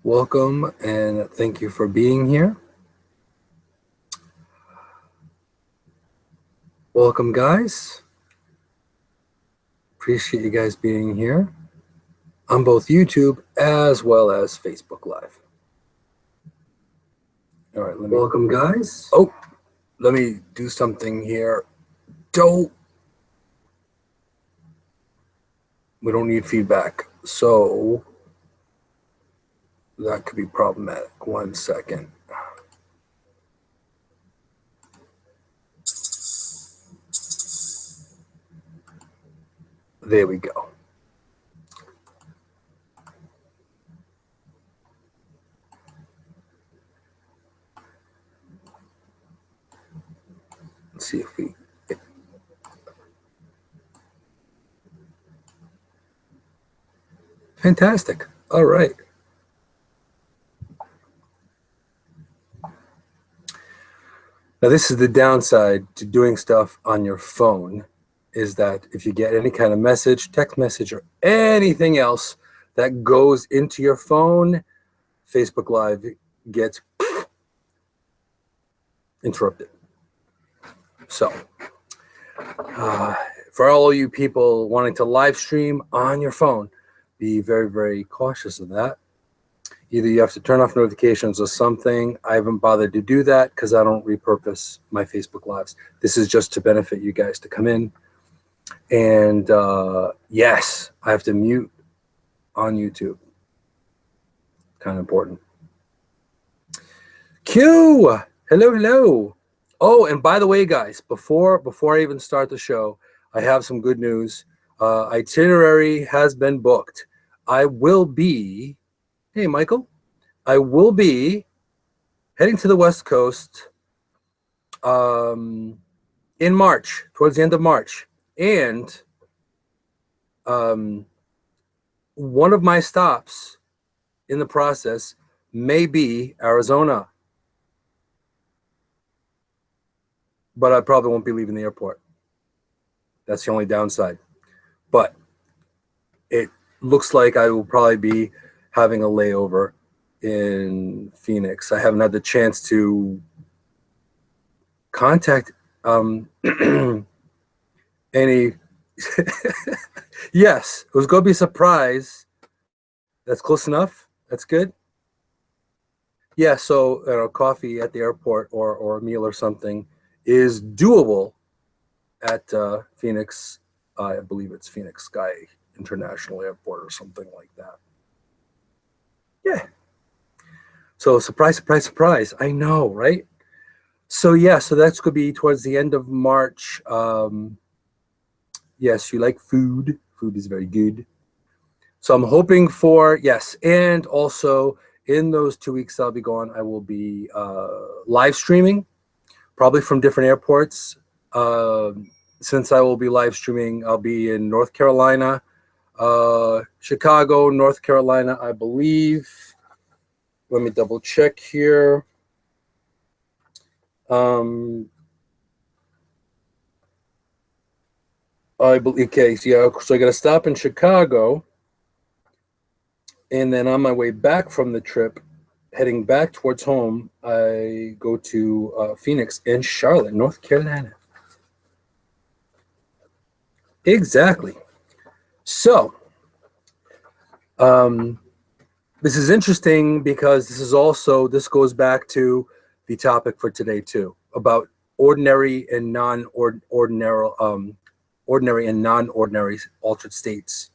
Welcome and thank you for being here. Welcome, guys. Appreciate you guys being here on both YouTube as well as Facebook Live. All right, welcome, guys. Oh, let me do something here. We don't need feedback, so that could be problematic. 1 second. There we go. Let's see if we... Fantastic. All right. Now, this is the downside to doing stuff on your phone, is that if you get any kind of message, text message, or anything else that goes into your phone, Facebook Live gets interrupted. So, for all you people wanting to live stream on your phone, be very, very cautious of that. Either you have to turn off notifications or something. I haven't bothered to do that because I don't repurpose my Facebook Lives. This is just to benefit you guys to come in. And yes, I have to mute on YouTube. Kind of important. Q, hello. Oh, and by the way, guys, before I even start the show, I have some good news. Itinerary has been booked. I will be, hey, Michael, I will be heading to the West Coast in March, towards the end of March. And one of my stops in the process may be Arizona. But I probably won't be leaving the airport. That's the only downside. But it looks like I will probably be having a layover in Phoenix. I haven't had the chance to contact any. Yes, it was going to be a surprise. That's close enough. That's good. Yeah, so coffee at the airport or a meal or something is doable at Phoenix. I believe it's Phoenix Sky International Airport or something like that. Yeah. So surprise. I know, right? So yeah, so that's going to be towards the end of March. Yes, you like food. Food is very good. So I'm hoping for, yes. And also in those 2 weeks I'll be gone, I will be live streaming, probably from different airports. Since I will be live streaming, I'll be in North Carolina, Chicago, North Carolina, I believe. Let me double check here. I believe, okay, yeah, so I got to stop in Chicago. And then on my way back from the trip, heading back towards home, I go to Phoenix and Charlotte, North Carolina. Exactly. So, this is interesting because this goes back to the topic for today too, about ordinary and non-ordinary, ordinary and non-ordinary altered states,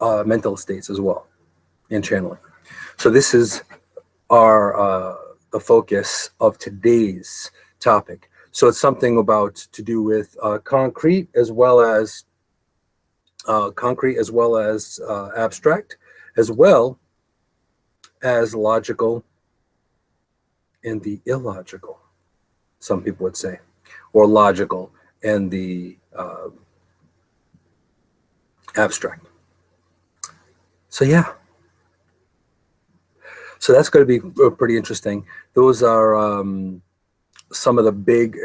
mental states as well, and channeling. So this is our the focus of today's topic. So it's something to do with concrete as well as abstract, as well as logical and the illogical, some people would say, or logical and the abstract. So yeah. So that's going to be pretty interesting. Those are some of the big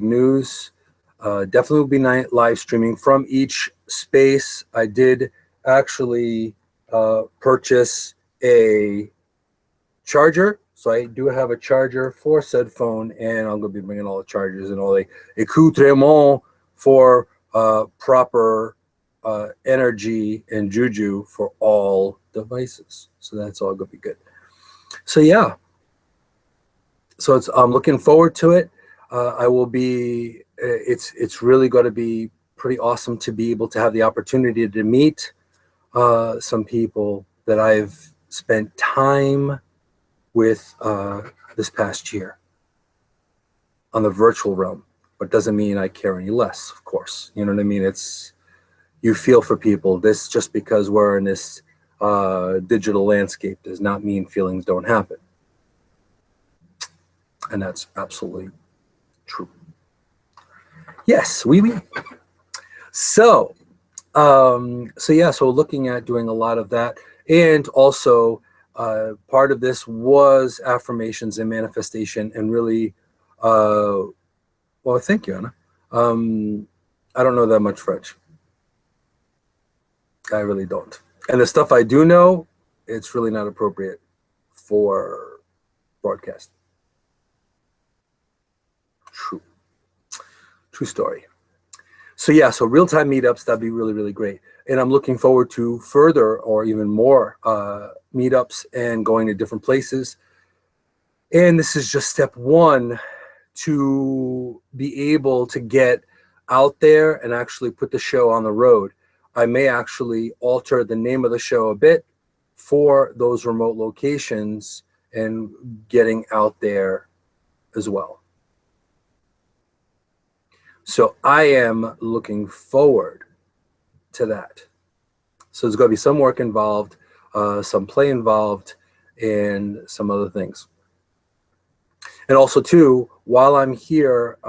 news. Definitely will be live streaming from each space. I did actually purchase a charger. So I do have a charger for said phone, and I'm going to be bringing all the chargers and all the accoutrements for proper energy and juju for all devices. So that's all going to be good. So yeah. So I'm looking forward to it. I will be. It's really going to be pretty awesome to be able to have the opportunity to meet some people that I've spent time with this past year on the virtual realm, but doesn't mean I care any less, of course. You know what I mean? It's, you feel for people. This, just because we're in this digital landscape, does not mean feelings don't happen. And that's absolutely true. Yes, oui. So yeah, so looking at doing a lot of that, and also part of this was affirmations and manifestation, and really, well, thank you, Anna. I don't know that much French. I really don't. And the stuff I do know, it's really not appropriate for broadcast. True story. So yeah, so real-time meetups, that'd be really, really great. And I'm looking forward to further or even more meetups and going to different places. And this is just step one to be able to get out there and actually put the show on the road. I may actually alter the name of the show a bit for those remote locations and getting out there as well. So I am looking forward to that. So there's going to be some work involved, some play involved, and some other things. And also, too, while I'm here,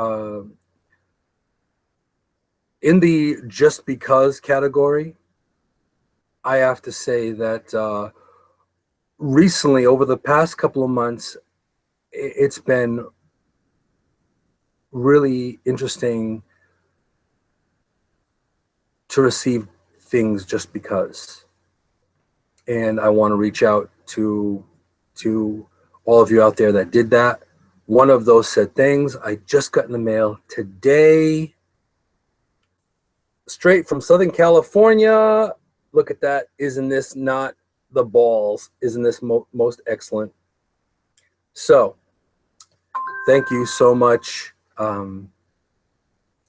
in the just because category, I have to say that recently, over the past couple of months, it's been really interesting to receive things just because. And I want to reach out to all of you out there that did that. One of those said things I just got in the mail today, straight from Southern California. Look at that. Isn't this not the balls? Isn't this most excellent? So thank you so much,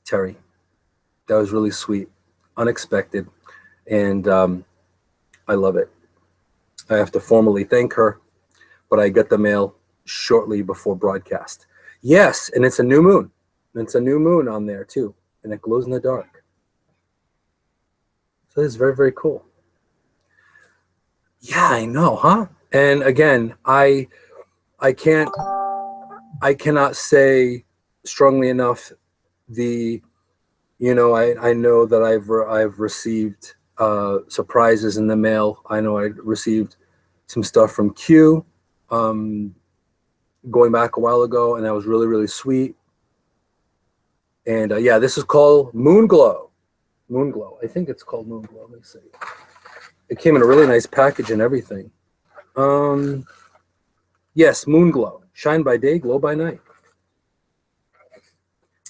Terry. That was really sweet, unexpected, and I love it. I have to formally thank her, but I get the mail shortly before broadcast. Yes, and it's a new moon. It's a new moon on there too, and it glows in the dark. So it's very, very cool. Yeah, I know, huh? And again, I cannot say strongly enough I know that I've received surprises in the mail. I know I received some stuff from Q going back a while ago, and that was really, really sweet. And yeah, this is called Moonglow. Moonglow. I think it's called Moonglow. Let me see. It came in a really nice package and everything. Yes, Moonglow. Shine by day, glow by night.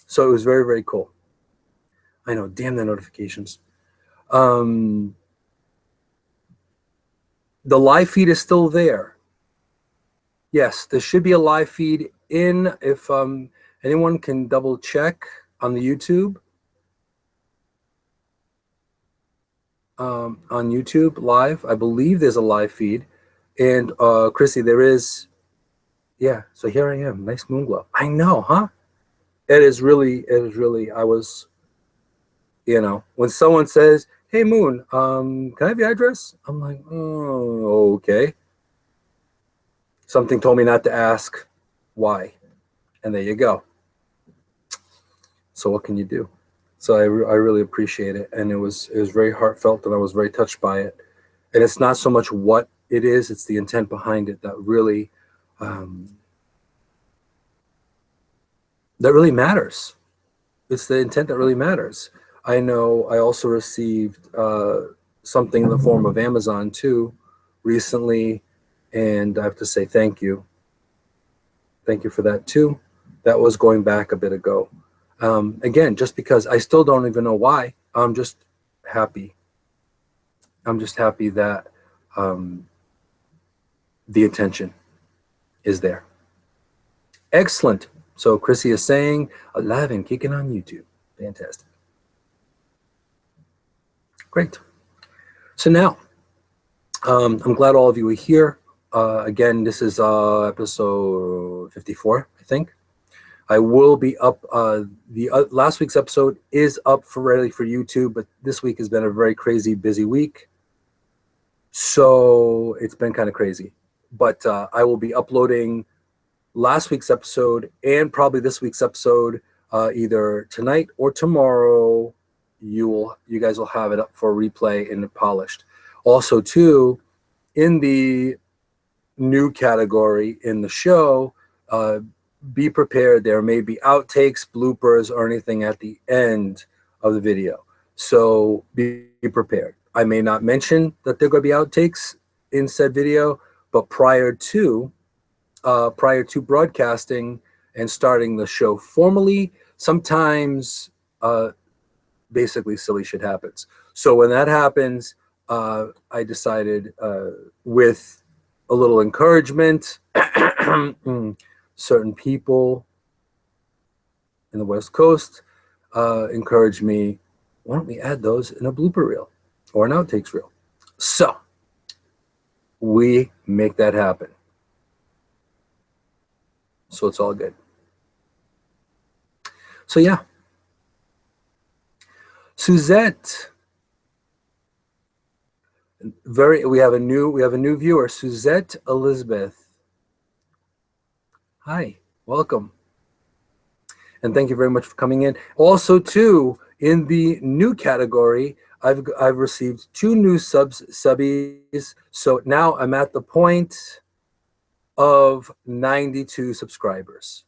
So it was very, very cool. I know, damn the notifications. The live feed is still there. Yes, there should be a live feed in. If anyone can double check on the YouTube. On YouTube live, I believe there's a live feed. And Chrissy, there is. Yeah, so here I am. Nice moon glow. I know, huh? It is really, I was, when someone says, hey, Moon, can I have your address? I'm like, oh, okay. Something told me not to ask why. And there you go. So what can you do? So I really appreciate it. And it was very heartfelt, and I was very touched by it. And it's not so much what it is, it's the intent behind it that really matters. It's the intent that really matters. I know I also received something in the form of Amazon too, recently, and I have to say thank you. Thank you for that too. That was going back a bit ago. Again, just because I still don't even know why. I'm just happy. I'm just happy that the attention is there. Excellent. So Chrissy is saying alive and kicking on YouTube. Fantastic. Great. So now, I'm glad all of you are here. Again, this is episode 54, I think. I will be up. The last week's episode is up ready for YouTube, but this week has been a very crazy, busy week. So it's been kind of crazy. But I will be uploading last week's episode and probably this week's episode either tonight or tomorrow. You guys will have it up for replay and polished. Also, too, in the new category in the show, be prepared. There may be outtakes, bloopers, or anything at the end of the video. So be prepared. I may not mention that there are going to be outtakes in said video, but prior to broadcasting and starting the show formally, sometimes basically silly shit happens. So when that happens, I decided with a little encouragement, certain people in the West Coast encouraged me, why don't we add those in a blooper reel or an outtakes reel? So we make that happen. So it's all good. So yeah. Suzette. We have a new viewer, Suzette Elizabeth. Hi, welcome. And thank you very much for coming in. Also, too, in the new category, I've received 2 new subbies. So now I'm at the point of 92 subscribers.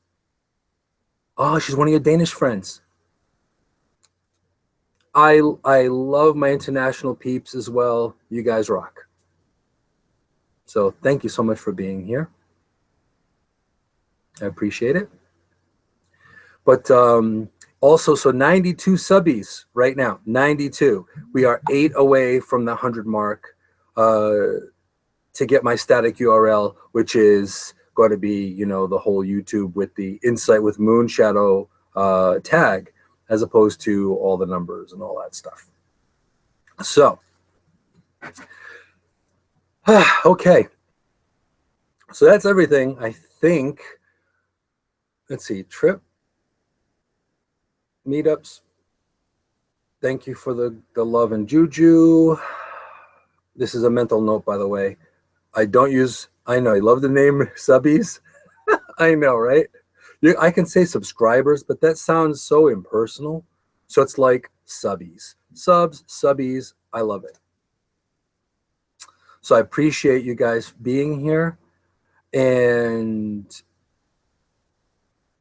Oh, she's one of your Danish friends. I love my international peeps as well. You guys rock. So thank you so much for being here. I appreciate it. But also, so 92 subbies right now, 92. We are 8 away from the 100 mark to get my static URL, which is going to be, you know, the whole YouTube with the Insight with Moonshadow tag, as opposed to all the numbers and all that stuff. So, okay. So that's everything, I think. Let's see, trip, meetups. Thank you for the love and juju. This is a mental note, by the way. I know, I love the name subbies. I know, right? I can say subscribers, but that sounds so impersonal. So it's like subbies. Subs, subbies, I love it. So I appreciate you guys being here. And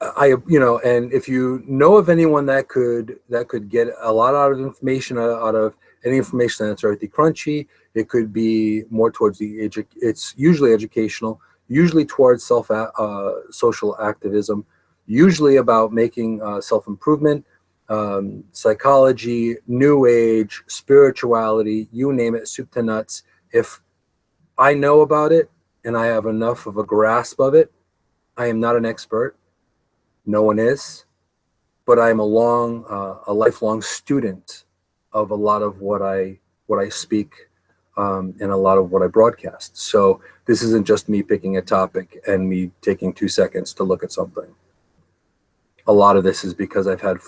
and if you know of anyone that could get a lot out of information out of any information that's earthy crunchy, it could be more towards it's usually educational, usually towards social activism, usually about making self-improvement, psychology, new age, spirituality, you name it, soup to nuts. If I know about it and I have enough of a grasp of it, I am not an expert. No one is, but I'm a lifelong student of a lot of what I speak and a lot of what I broadcast. So this isn't just me picking a topic and me taking 2 seconds to look at something. A lot of this is because I've had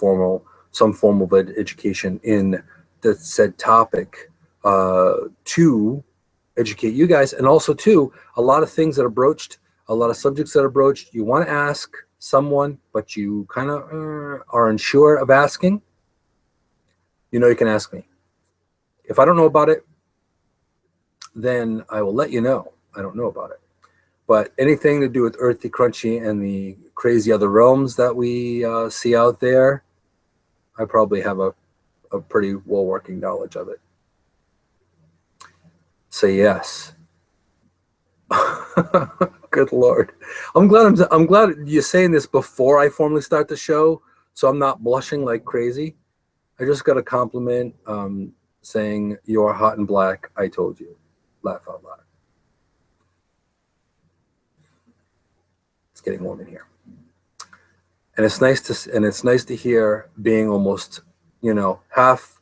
some form of education in the said topic to educate you guys, and also too, a lot of things that are broached, a lot of subjects that are broached, you want to ask someone, but you kind of are unsure of asking, you can ask me. If I don't know about it, then I will let you know I don't know about it. But anything to do with earthy crunchy and the crazy other realms that we see out there, I probably have a pretty well working knowledge of it. So yes. Good Lord. I'm glad you're saying this before I formally start the show, so I'm not blushing like crazy. I just got a compliment saying you're hot and black. I told you. Laugh out loud. It's getting warm in here. And it's nice to hear being almost, half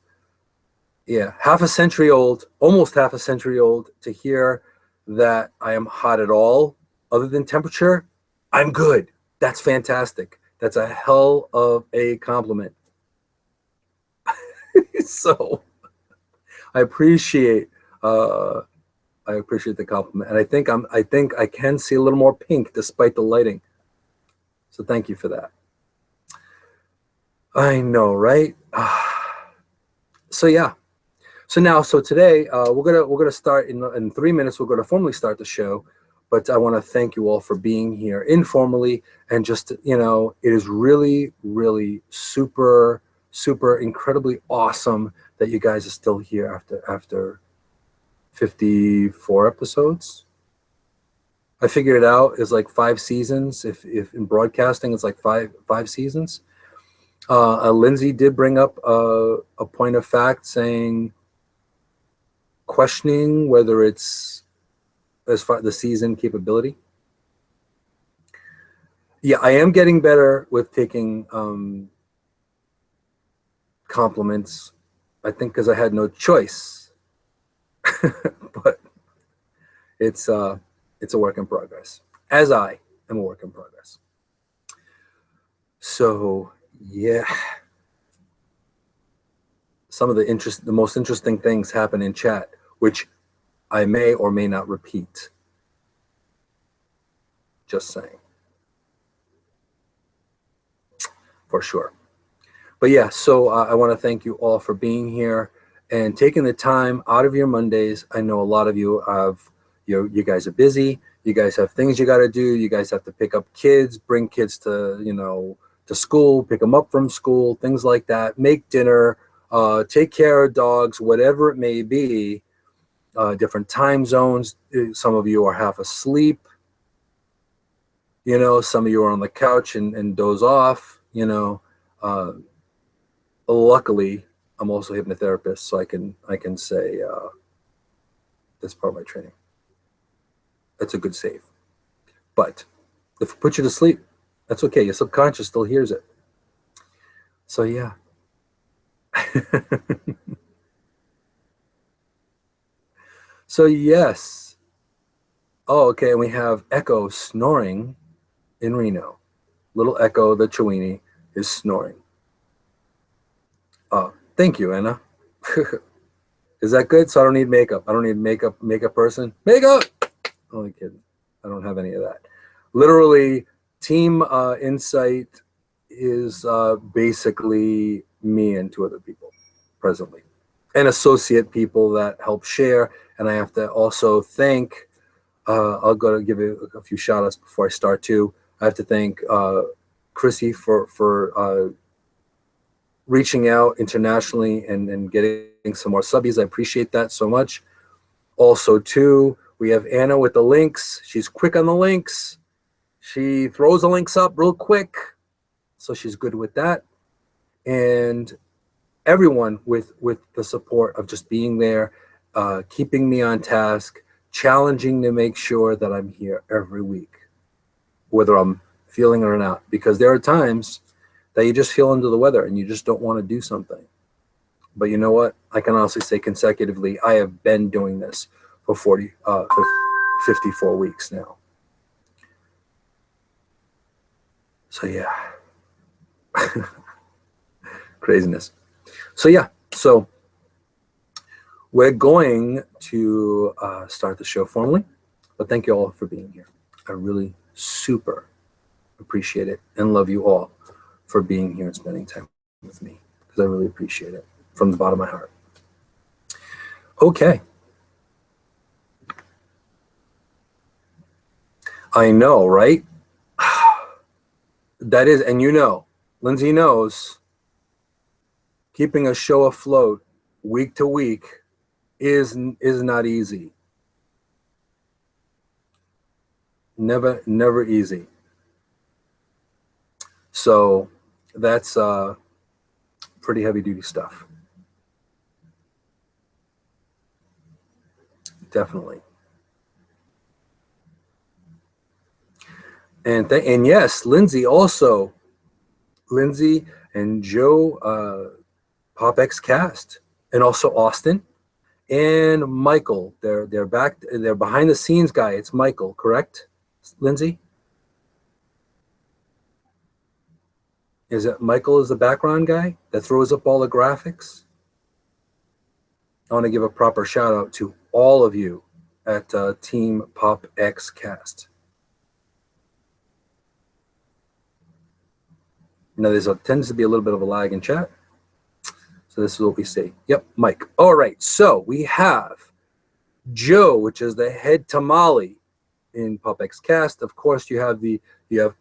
a century old, almost half a century old, to hear that I am hot at all other than temperature. I'm good. That's fantastic. That's a hell of a compliment. So I appreciate uh, the compliment, and I think I can see a little more pink despite the lighting. So thank you for that. I know, right? So yeah. So today we're gonna start in 3 minutes. We're gonna formally start the show, but I want to thank you all for being here informally, and just it is really super incredibly awesome that you guys are still here after 54 episodes. I figured it out. It's like 5 seasons. If in broadcasting it's like five seasons. Lindsay did bring up a point of fact, saying, questioning whether it's as far the season capability. Yeah, I am getting better with taking compliments. I think because I had no choice, but it's a work in progress. As I am a work in progress. So yeah, some of the most interesting things happen in chat, which I may or may not repeat. Just saying. For sure. But yeah, so I want to thank you all for being here and taking the time out of your Mondays. I know a lot of you you guys are busy. You guys have things you got to do. You guys have to pick up kids, bring kids to school, pick them up from school, things like that. Make dinner, take care of dogs, whatever it may be. Different time zones. Some of you are half asleep. Some of you are on the couch and doze off. Luckily, I'm also a hypnotherapist, so I can say that's part of my training. That's a good save. But if it puts you to sleep, that's okay. Your subconscious still hears it. So yeah. So yes. Oh, okay. And we have Echo snoring in Reno. Little Echo, the Chiweenie, is snoring. Thank you, Anna. Is that good? So I don't need makeup. I don't need makeup person. Makeup! Only kidding. I don't have any of that. Literally, Team Insight is basically me and 2 other people presently, and associate people that help share. And I have to also thank, I'll go to give you a few shout outs before I start too. I have to thank Chrissy for reaching out internationally and getting some more subbies. I appreciate that so much. Also too, we have Anna with the links. She's quick on the links. She throws the links up real quick. So she's good with that. And everyone with the support of just being there, keeping me on task, challenging to make sure that I'm here every week, whether I'm feeling it or not. Because there are times that you just feel under the weather and you just don't want to do something. But you know what? I can honestly say consecutively, I have been doing this for 54 weeks now. So yeah. Craziness. So yeah, so we're going to start the show formally, but thank you all for being here. I really super appreciate it and love you all for being here and spending time with me, because I really appreciate it from the bottom of my heart. Okay. I know, right? That is, and Lindsay knows, keeping a show afloat week to week is not easy. Never easy. So that's pretty heavy duty stuff. Definitely. And yes, Lindsay also. Lindsay and Joe, PopX Cast, and also Austin and Michael. They're back. They're behind the scenes guy. It's Michael, correct, Lindsay? Is it Michael is the background guy that throws up all the graphics? I want to give a proper shout out to all of you at Team PopX Cast. Now, tends to be a little bit of a lag in chat. So this is what we see. Yep, Mike. All right, so we have Joe, which is the head tamale in PopX Cast. Of course, you have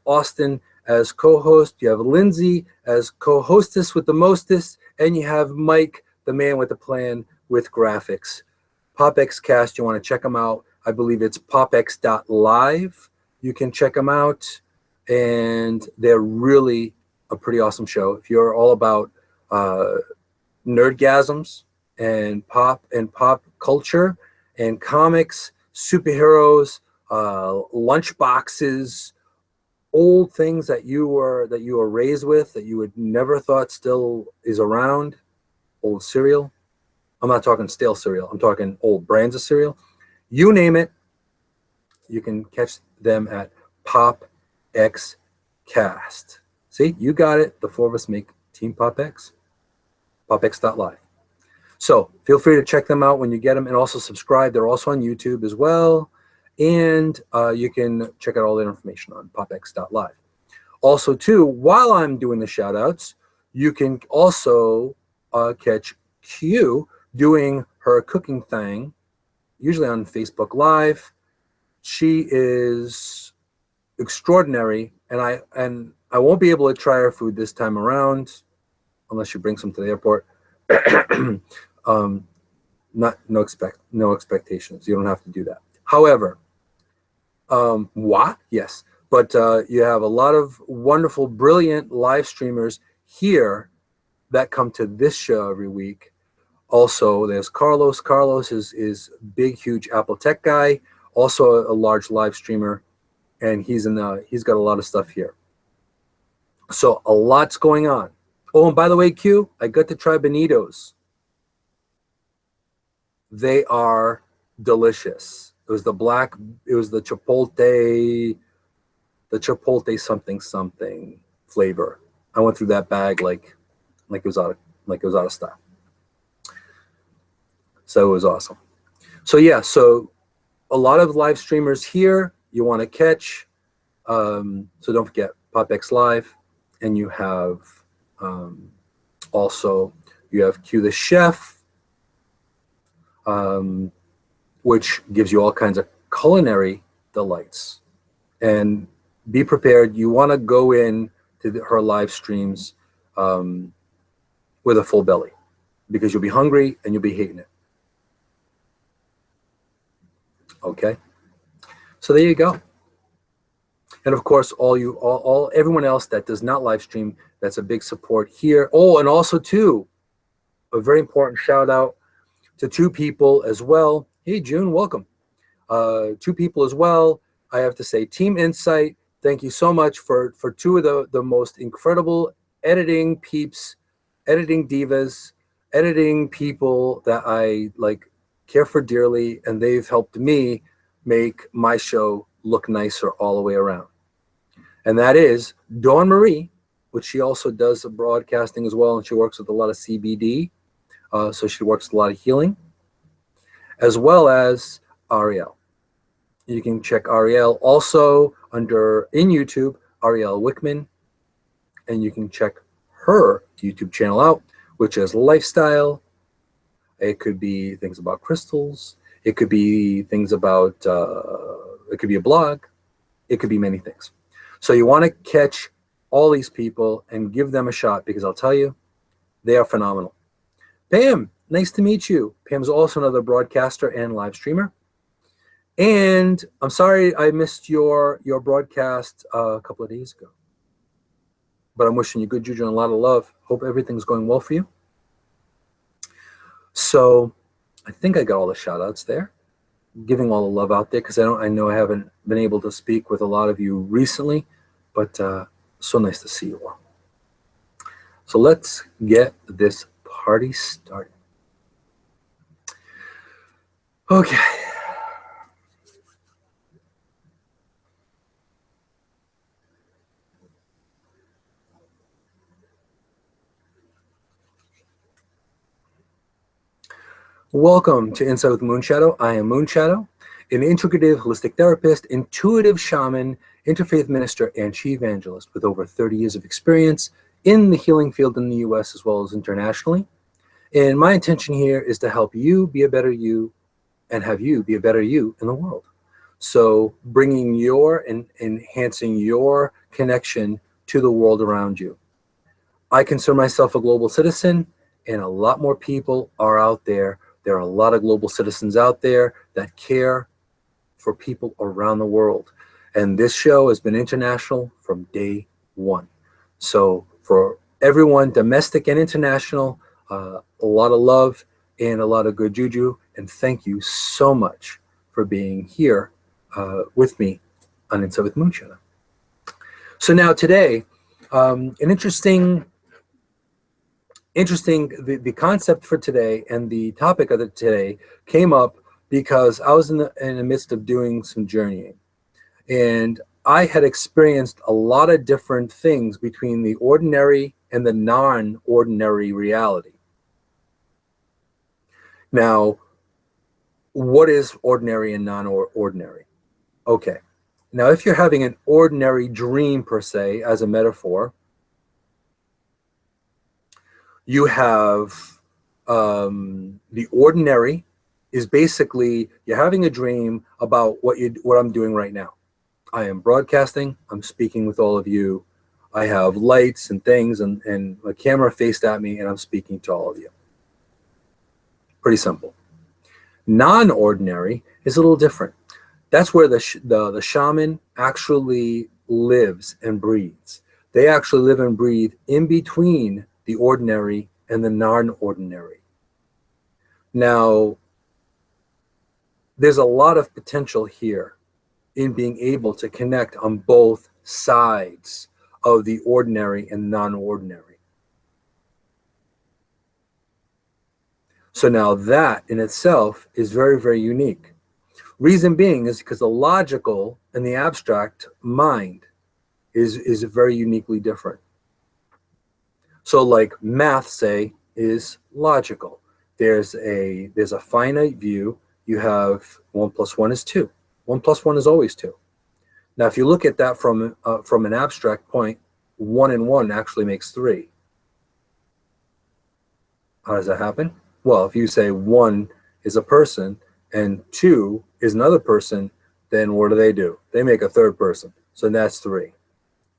Austin as co-host. You have Lindsay as co-hostess with the mostest. And you have Mike, the man with the plan with graphics. PopX Cast, you want to check them out. I believe it's popx.live. You can check them out. And they're really a pretty awesome show. If you're all about nerdgasms and pop culture and comics, superheroes, lunch boxes, old things that you were raised with that you would never thought still is around, old cereal. I'm not talking stale cereal. I'm talking old brands of cereal. You name it, you can catch them at PopX Cast. See, you got it. The four of us make Team PopX, popx.live. So feel free to check them out when you get them and also subscribe. They're also on YouTube as well. And you can check out all the information on popx.live. Also, too, while I'm doing the shout outs, you can also catch Q doing her cooking thing, usually on Facebook Live. She is extraordinary, and I won't be able to try her food this time around unless she brings some to the airport. No expectations. You don't have to do that. However, yes, but you have a lot of wonderful, brilliant live streamers here that come to this show every week. Also, there's Carlos. Carlos is big, huge Apple Tech guy, also a large live streamer, and he's got a lot of stuff here. So a lot's going on. Oh, and by the way, Q, I got to try Bonitos. They are delicious. It was the chipotle something flavor. I went through that bag like it was out of style. So it was awesome. So yeah, so a lot of live streamers here you want to catch. So don't forget PopX Live, and you have also you have Q the Chef, which gives you all kinds of culinary delights. And be prepared. You want to go in to her live streams with a full belly, because you'll be hungry and you'll be hating it. Okay, so there you go. And of course, everyone else that does not live stream, that's a big support here. Oh, and also too, a very important shout out to two people as well. Hey, June, welcome. Two people as well. I have to say, Team Insight, thank you so much for two of the most incredible editing peeps, editing divas, editing people that I care for dearly, and they've helped me make my show look nicer all the way around. And that is Dawn Marie, which she also does broadcasting as well, and she works with a lot of CBD, so she works with a lot of healing, as well as Ariel. You can check Ariel also in YouTube, Ariel Wickman, and you can check her YouTube channel out, which is lifestyle. It could be things about crystals. It could be things about, it could be a blog. It could be many things. So you want to catch all these people and give them a shot, because I'll tell you, they are phenomenal. Pam, nice to meet you. Pam's also another broadcaster and live streamer. And I'm sorry I missed your broadcast a couple of days ago. But I'm wishing you good juju and a lot of love. Hope everything's going well for you. So I think I got all the shout outs there, giving all the love out there, because I know I haven't been able to speak with a lot of you recently, but so nice to see you all. So let's get this party started. Okay. Welcome to Insight with Moonshadow. I am Moonshadow, an integrative holistic therapist, intuitive shaman, interfaith minister, and chi evangelist with over 30 years of experience in the healing field in the US as well as internationally. And my intention here is to help you be a better you and have you be a better you in the world. So bringing your and enhancing your connection to the world around you. I consider myself a global citizen, and a lot more people are out there. There are a lot of global citizens out there that care for people around the world. And this show has been international from day one. So for everyone, domestic and international, a lot of love and a lot of good juju. And thank you so much for being here with me on Insight with Moonshadow. So now today, an interesting, the concept for today and the topic of it today came up because I was in the midst of doing some journeying. And I had experienced a lot of different things between the ordinary and the non-ordinary reality. Now, what is ordinary and non-ordinary? Okay. Now, if you're having an ordinary dream, per se, as a metaphor, you have the ordinary is basically you're having a dream about what I'm doing right now. I am broadcasting. I'm speaking with all of you. I have lights and things, and a camera faced at me, and I'm speaking to all of you. Pretty simple. Non-ordinary is a little different. That's where the shaman actually lives and breathes. They actually live and breathe in between the ordinary and the non-ordinary. Now, there's a lot of potential here in being able to connect on both sides of the ordinary and non-ordinary. So now that in itself is very, very unique. Reason being is because the logical and the abstract mind is very uniquely different. So like math, say, is logical. There's a finite view. You have 1 + 1 is 2. 1 + 1 is always 2. Now, if you look at that from an abstract point, 1 and 1 actually makes 3. How does that happen? Well, if you say 1 is a person and 2 is another person, then what do? They make a third person. So that's 3.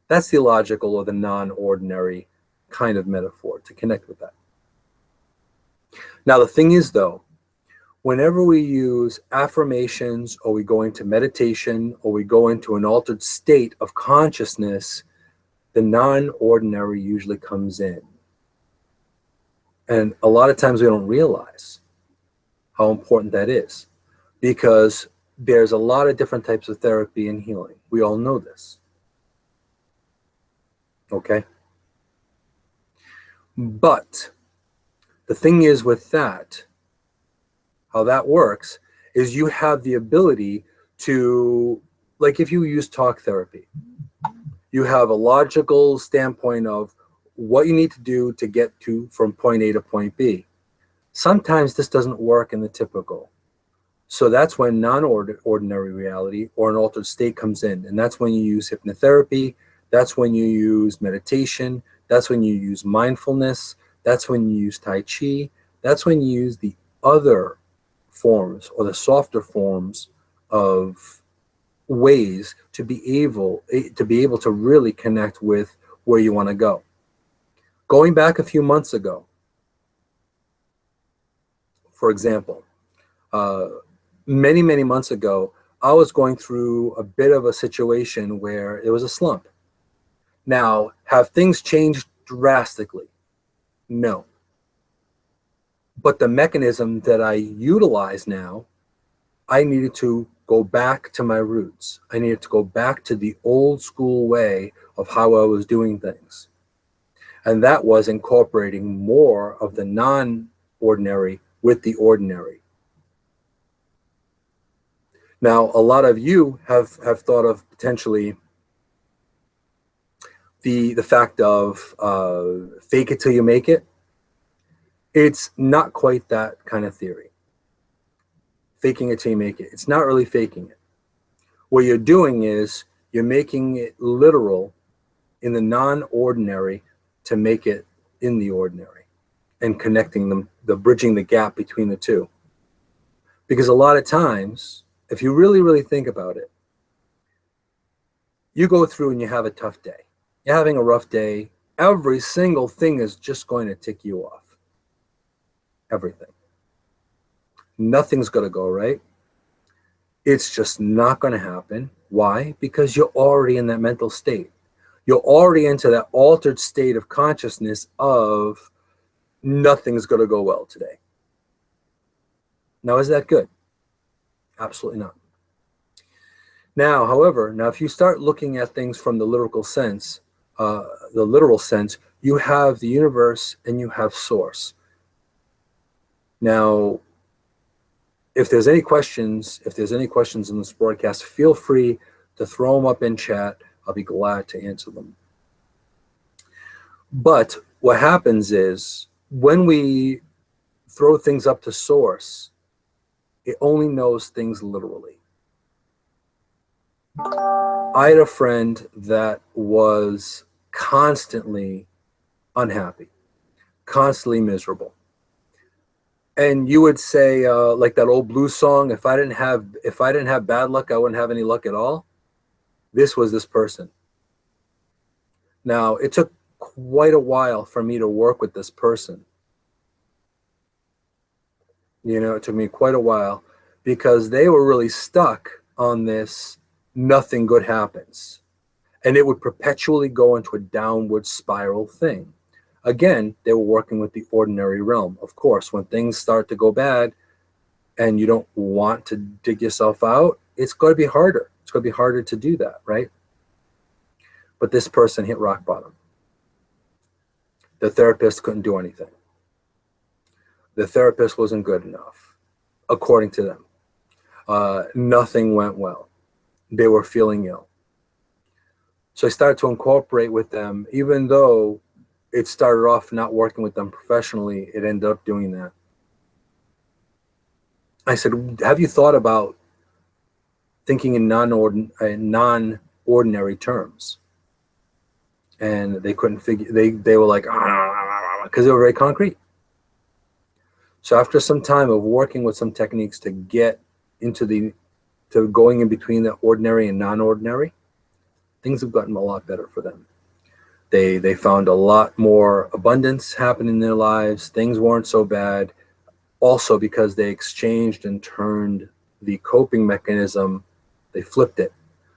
That's the logical or the non-ordinary kind of metaphor to connect with that. Now, the thing is, though, whenever we use affirmations or we go into meditation or we go into an altered state of consciousness, the non-ordinary usually comes in. And a lot of times we don't realize how important that is because there's a lot of different types of therapy and healing. We all know this. Okay? But the thing is with that, how that works is you have the ability to, like if you use talk therapy, you have a logical standpoint of what you need to do to get to from point A to point B. Sometimes this doesn't work in the typical. So that's when non-ordinary reality or an altered state comes in. And that's when you use hypnotherapy. That's when you use meditation. That's when you use mindfulness. That's when you use Tai Chi. That's when you use the other forms or the softer forms of ways to be able to really connect with where you want to go. Going back a few months ago, for example, many months ago, I was going through a bit of a situation where it was a slump. Now, have things changed drastically? No. But the mechanism that I utilize now, I needed to go back to my roots. I needed to go back to the old school way of how I was doing things. And that was incorporating more of the non-ordinary with the ordinary. Now, a lot of you have thought of potentially the fact of fake it till you make it. It's not quite that kind of theory. Faking it till you make it. It's not really faking it. What you're doing is you're making it literal in the non-ordinary to make it in the ordinary, and connecting them, bridging the gap between the two. Because a lot of times, if you really, really think about it, you go through and you have a tough day. You're having a rough day. Every single thing is just going to tick you off. Everything. Nothing's going to go right. It's just not going to happen. Why? Because you're already in that mental state. You're already into that altered state of consciousness of nothing's going to go well today. Now, is that good? Absolutely not. Now, however, if you start looking at things from the literal sense, you have the universe and you have source. Now, if there's any questions in this broadcast, feel free to throw them up in chat. I'll be glad to answer them. But what happens is when we throw things up to source, it only knows things literally. I had a friend that was constantly unhappy, constantly miserable. And you would say, like that old blues song, if I didn't have bad luck, I wouldn't have any luck at all. This was this person. Now, it took quite a while for me to work with this person. It took me quite a while because they were really stuck on this nothing good happens. And it would perpetually go into a downward spiral thing. Again, they were working with the ordinary realm. Of course, when things start to go bad and you don't want to dig yourself out, it's going to be harder. It's going to be harder to do that, right? But this person hit rock bottom. The therapist couldn't do anything. The therapist wasn't good enough, according to them. Nothing went well. They were feeling ill. So I started to incorporate with them, even though it started off not working with them professionally, it ended up doing that. I said, have you thought about thinking in non-ordinary terms? And they couldn't figure, they were like, because they were very concrete. So after some time of working with some techniques to get into to going in between the ordinary and non-ordinary, things have gotten a lot better for them. They found a lot more abundance happening in their lives. Things weren't so bad. Also because they exchanged and turned the coping mechanism, they flipped it.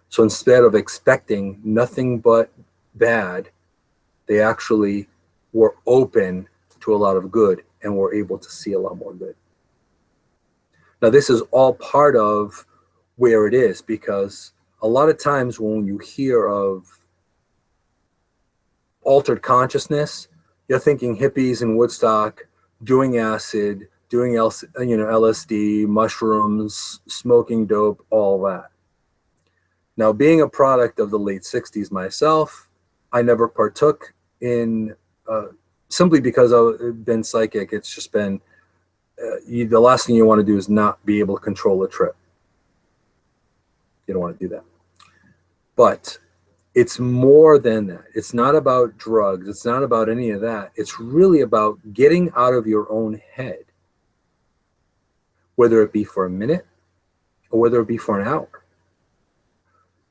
So instead of expecting nothing but bad, they actually were open to a lot of good and were able to see a lot more good. Now, this is all part of where it is, because a lot of times when you hear of altered consciousness, you're thinking hippies in Woodstock, doing acid, doing LSD, mushrooms, smoking dope, all that. Now, being a product of the late 60s myself, I never partook in, simply because I've been psychic. It's just been, the last thing you want to do is not be able to control a trip. You don't want to do that. But it's more than that. It's not about drugs. It's not about any of that. It's really about getting out of your own head, whether it be for a minute or whether it be for an hour.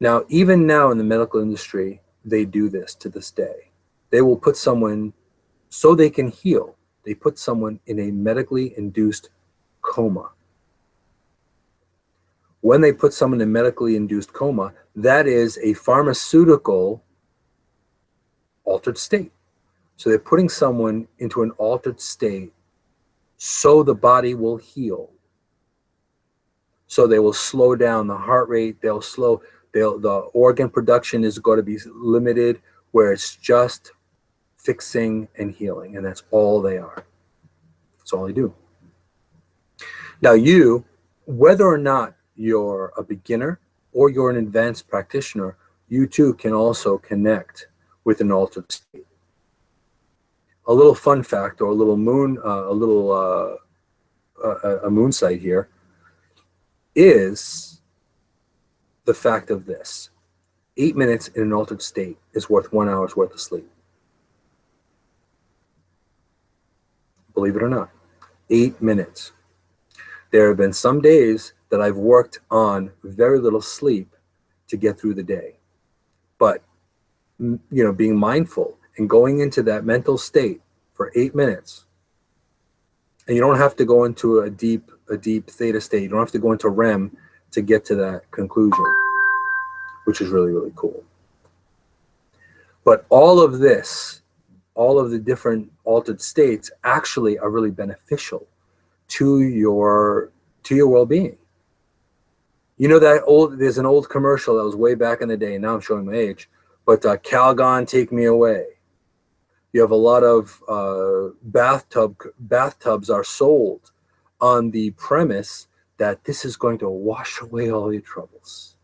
Now, even now in the medical industry, they do this to this day. They will put someone, so they can heal, they put someone in a medically induced coma. when they put someone in medically induced coma, that is a pharmaceutical altered state. So they're putting someone into an altered state so the body will heal. So they will slow down the heart rate. The organ production is going to be limited, where it's just fixing and healing, and that's all they are. That's all they do. Now you, whether or not you're a beginner or you're an advanced practitioner, you too can also connect with an altered state. A little fun fact, or a little a moon site here, is the fact of this: 8 minutes in an altered state is worth 1 hour's worth of sleep. Believe it or not, 8 minutes. There have been some days that I've worked on very little sleep to get through the day. But, being mindful and going into that mental state for 8 minutes, and you don't have to go into a deep theta state. You don't have to go into REM to get to that conclusion, which is really, really cool. But all of this, all of the different altered states actually are really beneficial to your well-being. There's an old commercial that was way back in the day, and now I'm showing my age, but Calgon, take me away. You have a lot of bathtubs are sold on the premise that this is going to wash away all your troubles.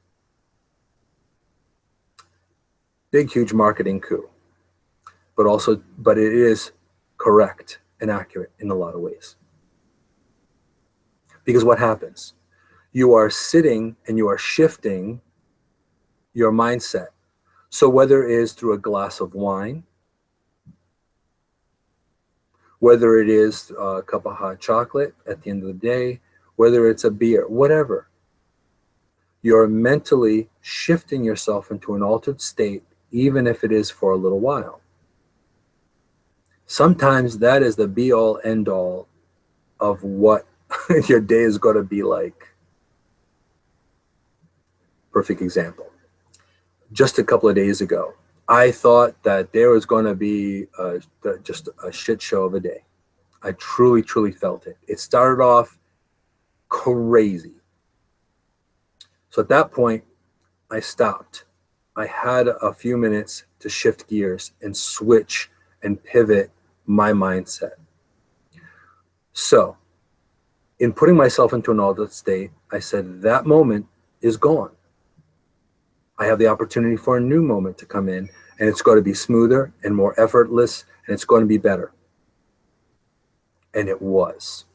Big, huge marketing coup. But it is correct and accurate in a lot of ways. Because what happens? You are sitting and you are shifting your mindset. So whether it is through a glass of wine, whether it is a cup of hot chocolate at the end of the day, whether it's a beer, whatever, you're mentally shifting yourself into an altered state, even if it is for a little while. Sometimes that is the be-all, end-all of what your day is going to be like. Perfect example. Just a couple of days ago, I thought that there was going to be just a shit show of a day. I truly, truly felt it. It started off crazy. So at that point, I stopped. I had a few minutes to shift gears and switch and pivot my mindset. So in putting myself into an altered state, I said, that moment is gone. I have the opportunity for a new moment to come in, and it's going to be smoother and more effortless, and it's going to be better. And it was.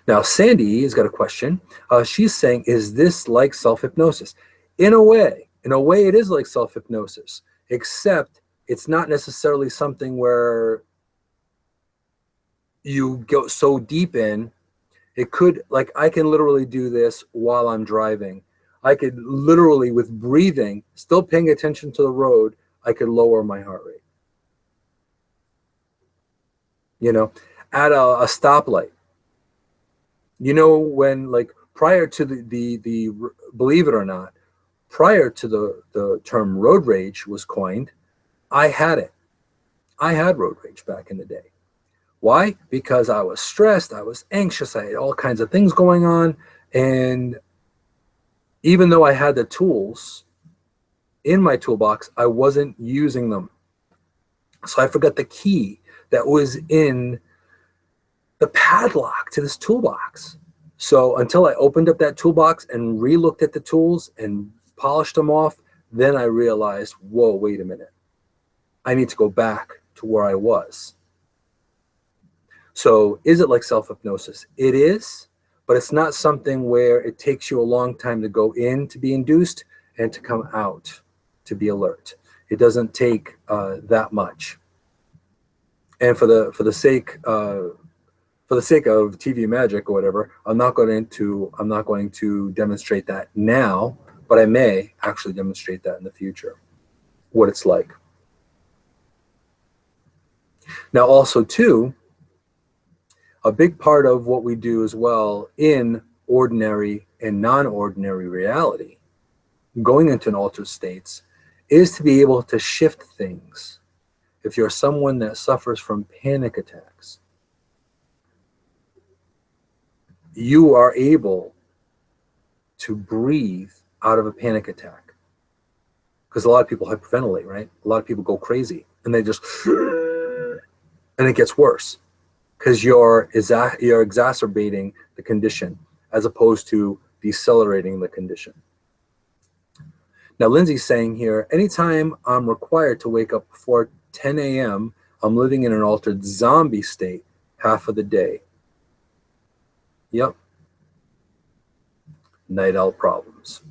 Now, Sandy has got a question. She's saying, is this like self-hypnosis? In a way, it is like self-hypnosis, except it's not necessarily something where you go so deep in. It could, like, I can literally do this while I'm driving. I could literally, with breathing, still paying attention to the road, I could lower my heart rate. At a stoplight. When, like, prior to the believe it or not, prior to the term road rage was coined, I had it. I had road rage back in the day. Why? Because I was stressed, I was anxious, I had all kinds of things going on, and even though I had the tools in my toolbox, I wasn't using them. So I forgot the key that was in the padlock to this toolbox. So until I opened up that toolbox and re-looked at the tools and polished them off, then I realized, whoa, wait a minute. I need to go back to where I was. So is it like self-hypnosis? It is, but it's not something where it takes you a long time to go in to be induced and to come out to be alert. It doesn't take that much. And for the sake of TV magic or whatever, I'm not going to demonstrate that now, but I may actually demonstrate that in the future, what it's like. Now, also too, a big part of what we do as well in ordinary and non-ordinary reality, going into an altered states, is to be able to shift things. If you're someone that suffers from panic attacks, you are able to breathe out of a panic attack. Because a lot of people hyperventilate, right? A lot of people go crazy and they just, and it gets worse because you're exacerbating the condition as opposed to decelerating the condition. Now, Lindsay's saying here, anytime I'm required to wake up before 10 a.m., I'm living in an altered zombie state half of the day. Yep. Night owl problems.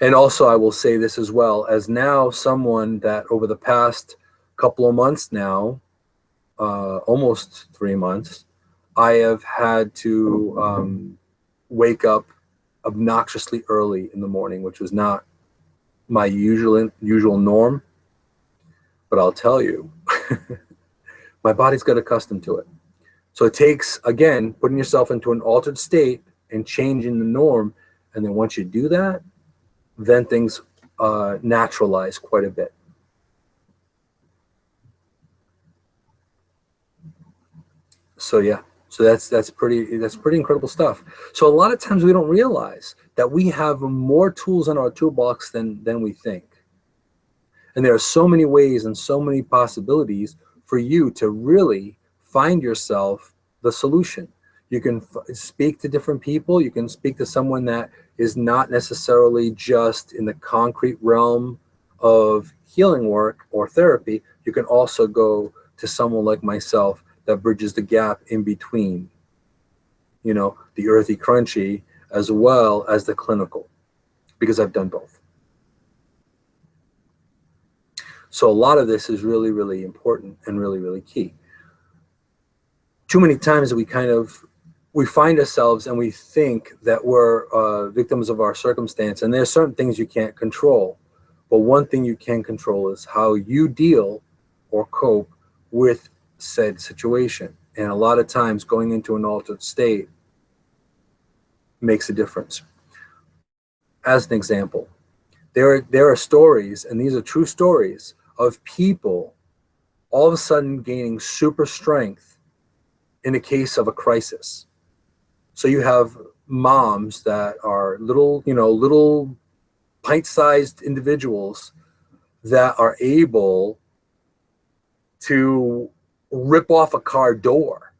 And also, I will say this as well, as now someone that over the past couple of months now, almost 3 months, I have had to wake up obnoxiously early in the morning, which was not my usual norm. But I'll tell you, my body's got accustomed to it. So it takes, again, putting yourself into an altered state and changing the norm. And then once you do that, then things naturalize quite a bit. So yeah, so that's pretty incredible stuff. So a lot of times we don't realize that we have more tools in our toolbox than we think. And there are so many ways and so many possibilities for you to really find yourself the solution. You can speak to different people. You can speak to someone that is not necessarily just in the concrete realm of healing work or therapy. You can also go to someone like myself that bridges the gap in between, you know, the earthy crunchy as well as the clinical, because I've done both. So a lot of this is really, really important and really, really key. Too many times we find ourselves and we think that we're victims of our circumstance, and there's certain things you can't control. But one thing you can control is how you deal or cope with said situation. And a lot of times going into an altered state makes a difference. As an example, there are stories, and these are true stories, of people all of a sudden gaining super strength in a case of a crisis. So you have moms that are little pint-sized individuals that are able to rip off a car door,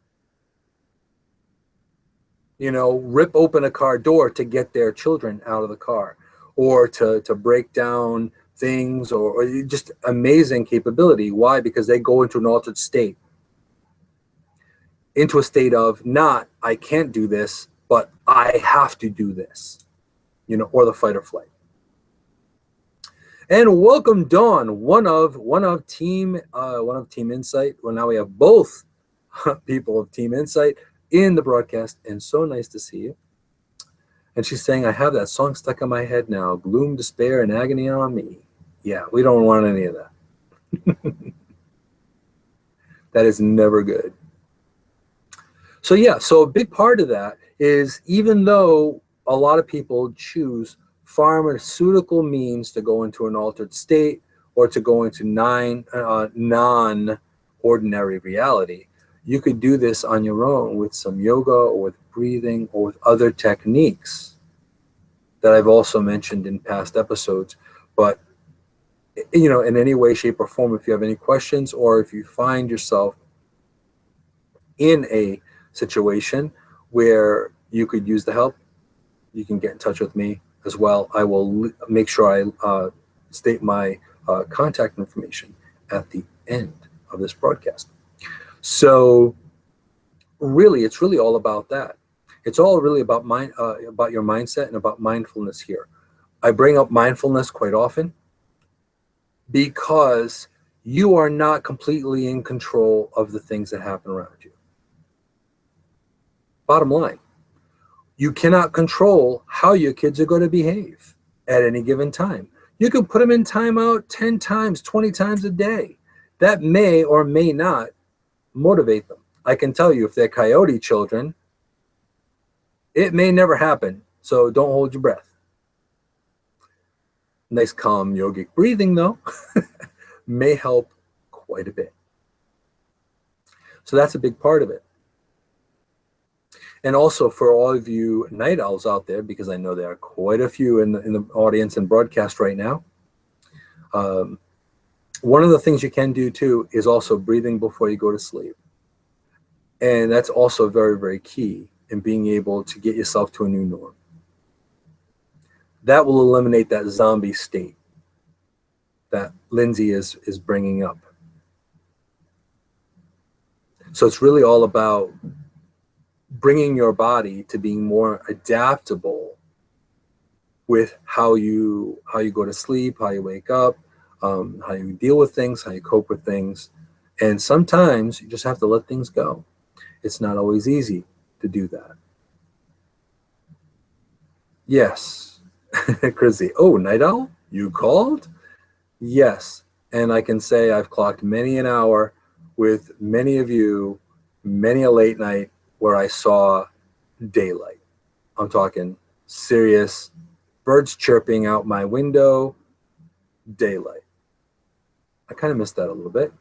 rip open a car door to get their children out of the car, or to break down things, or just amazing capability. Why? Because they go into an altered state, into a state of not, I can't do this, but I have to do this, or the fight or flight. And welcome, Dawn, one of Team Insight. Well, now we have both people of Team Insight in the broadcast, and so nice to see you. And she's saying, I have that song stuck in my head now, gloom, despair, and agony on me. Yeah, we don't want any of that. That is never good. So yeah, so a big part of that is, even though a lot of people choose pharmaceutical means to go into an altered state or to go into non-ordinary reality, you could do this on your own with some yoga or with breathing or with other techniques that I've also mentioned in past episodes. But in any way, shape, or form, if you have any questions, or if you find yourself in a situation where you could use the help, you can get in touch with me as well. I will make sure I state my contact information at the end of this broadcast. So really, it's really all about that. It's all really about about your mindset and about mindfulness here. I bring up mindfulness quite often because you are not completely in control of the things that happen around you. Bottom line, you cannot control how your kids are going to behave at any given time. You can put them in timeout 10 times, 20 times a day. That may or may not motivate them. I can tell you, if they're coyote children, It may never happen, so don't hold your breath. Nice calm yogic breathing, though, may help quite a bit. So that's a big part of it. And also for all of you night owls out there, because I know there are quite a few in the audience and broadcast right now, one of the things you can do too is also breathing before you go to sleep. And that's also very, very key in being able to get yourself to a new norm. That will eliminate that zombie state that Lindsay is bringing up. So it's really all about bringing your body to being more adaptable with how you go to sleep, how you wake up, how you deal with things, how you cope with things. And sometimes you just have to let things go. It's not always easy to do that. Yes. Chrissy. Oh, Night Owl, you called? Yes. And I can say I've clocked many an hour with many of you, many a late night where I saw daylight. I'm talking serious birds chirping out my window, daylight. I kind of missed that a little bit.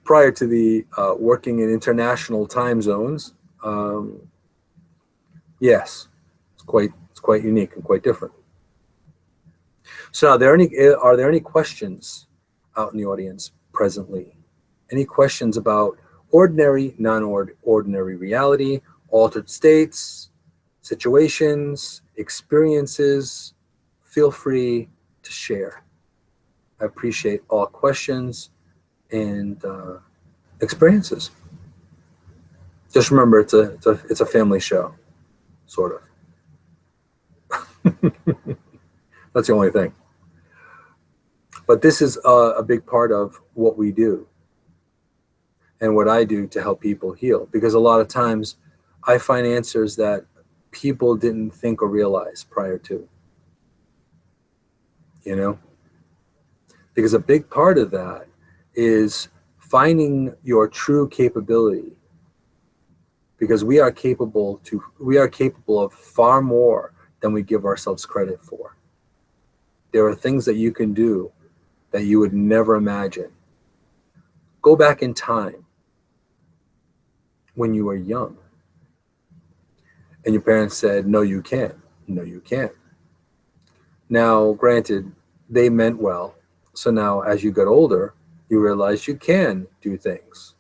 Prior to the working in international time zones, yes, it's quite unique and quite different. So are there any questions out in the audience presently? Any questions about ordinary, non-ordinary reality, altered states, situations, experiences? Feel free to share. I appreciate all questions and experiences. Just remember, it's a family show, sort of. That's the only thing. But this is a big part of what we do and what I do to help people heal. Because a lot of times I find answers that people didn't think or realize prior to. You know? Because a big part of that is finding your true capability. Because we are capable of far more than we give ourselves credit for. There are things that you can do that you would never imagine. Go back in time when you were young and your parents said, no, you can't. No, you can't. Now, granted, they meant well. So now as you get older, you realize you can do things.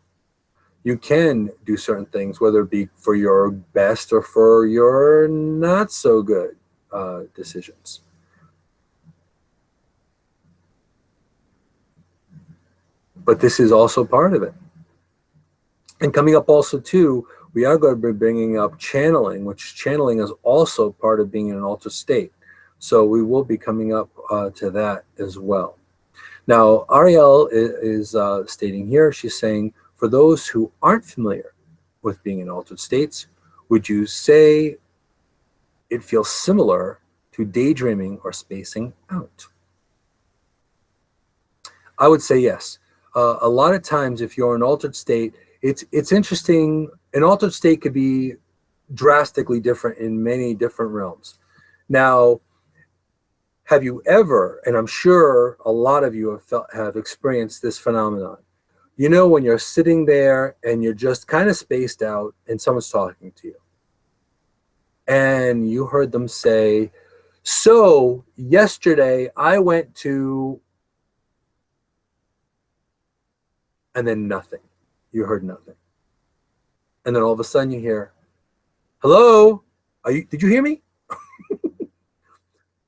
You can do certain things, whether it be for your best or for your not so good decisions. But this is also part of it. And coming up also too, we are going to be bringing up channeling, which channeling is also part of being in an altered state. So we will be coming up to that as well. Now, Ariel is stating here, she's saying, for those who aren't familiar with being in altered states, would you say it feels similar to daydreaming or spacing out? I would say yes. A lot of times if you're in an altered state, it's interesting. An altered state could be drastically different in many different realms. Now, have you ever, and I'm sure a lot of you have experienced this phenomenon, you know, when you're sitting there and you're just kind of spaced out and someone's talking to you and you heard them say, so yesterday I went to, and then nothing. You heard nothing. And then all of a sudden you hear, hello, did you hear me?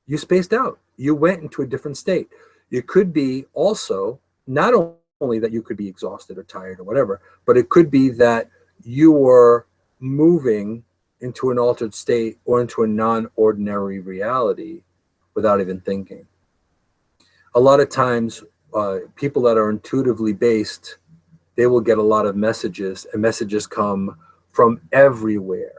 You spaced out. You went into a different state. It could be also not only that you could be exhausted or tired or whatever, but it could be that you were moving into an altered state or into a non-ordinary reality without even thinking. A lot of times, people that are intuitively based, they will get a lot of messages, and messages come from everywhere.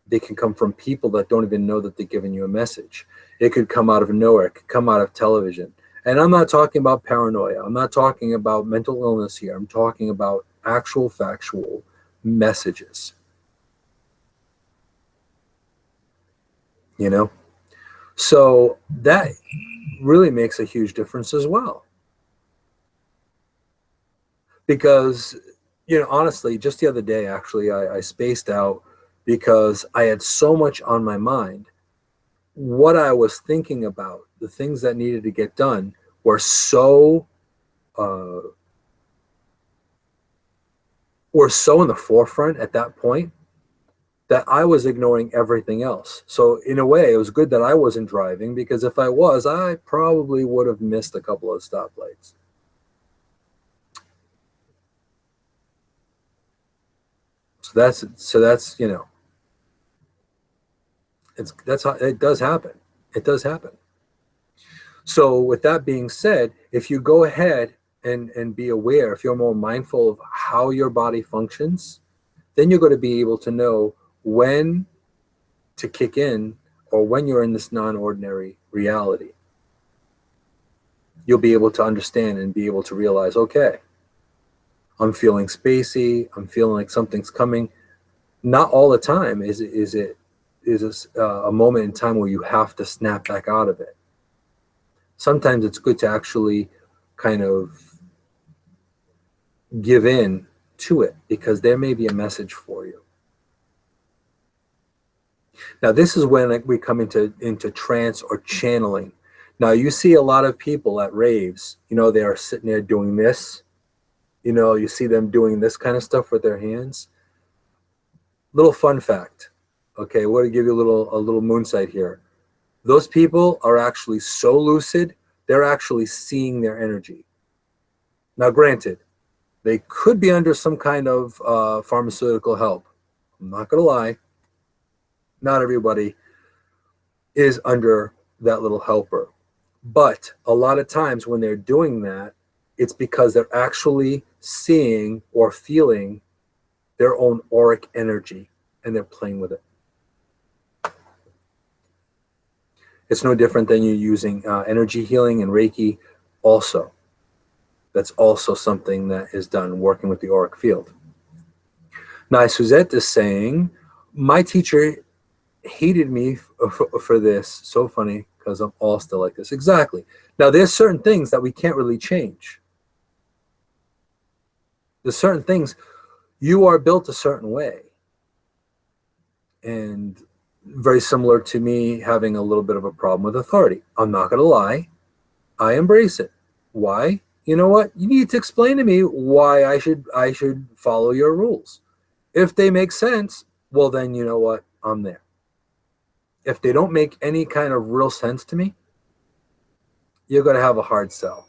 They can come from people that don't even know that they're giving you a message. It could come out of nowhere. It could come out of television. And I'm not talking about paranoia. I'm not talking about mental illness here. I'm talking about actual factual messages. you know? So that really makes a huge difference as well. Because, honestly, just the other day, actually, I spaced out because I had so much on my mind. What I was thinking about, the things that needed to get done, were so uh, were so in the forefront at that point that I was ignoring everything else. So in a way, it was good that I wasn't driving, because if I was, I probably would have missed a couple of stoplights. So that's that's how it does happen. It does happen. So with that being said, if you go ahead and be aware, if you're more mindful of how your body functions, then you're going to be able to know when to kick in, or when you're in this non-ordinary reality. You'll be able to understand and be able to realize, okay, I'm feeling spacey. I'm feeling like something's coming. Not all the time is a moment in time where you have to snap back out of it. Sometimes it's good to actually kind of give in to it, because there may be a message for you. Now, this is when we come into trance or channeling. Now, you see a lot of people at raves, they are sitting there doing this. You see them doing this kind of stuff with their hands. Little fun fact. Okay, I want to give you a little moonsight here. Those people are actually so lucid, they're actually seeing their energy. Now, granted, they could be under some kind of pharmaceutical help. I'm not going to lie. Not everybody is under that little helper. But a lot of times when they're doing that, it's because they're actually seeing or feeling their own auric energy, and they're playing with it. It's no different than you using energy healing and Reiki also. That's also something that is done working with the auric field. Now, Suzette is saying, my teacher hated me for this. So funny, because I'm all still like this. Exactly. Now, there's certain things that we can't really change. There's certain things, you are built a certain way. And very similar to me having a little bit of a problem with authority. I'm not going to lie. I embrace it. Why? You know what? You need to explain to me why I should follow your rules. If they make sense, well, then you know what? I'm there. If they don't make any kind of real sense to me, you're going to have a hard sell.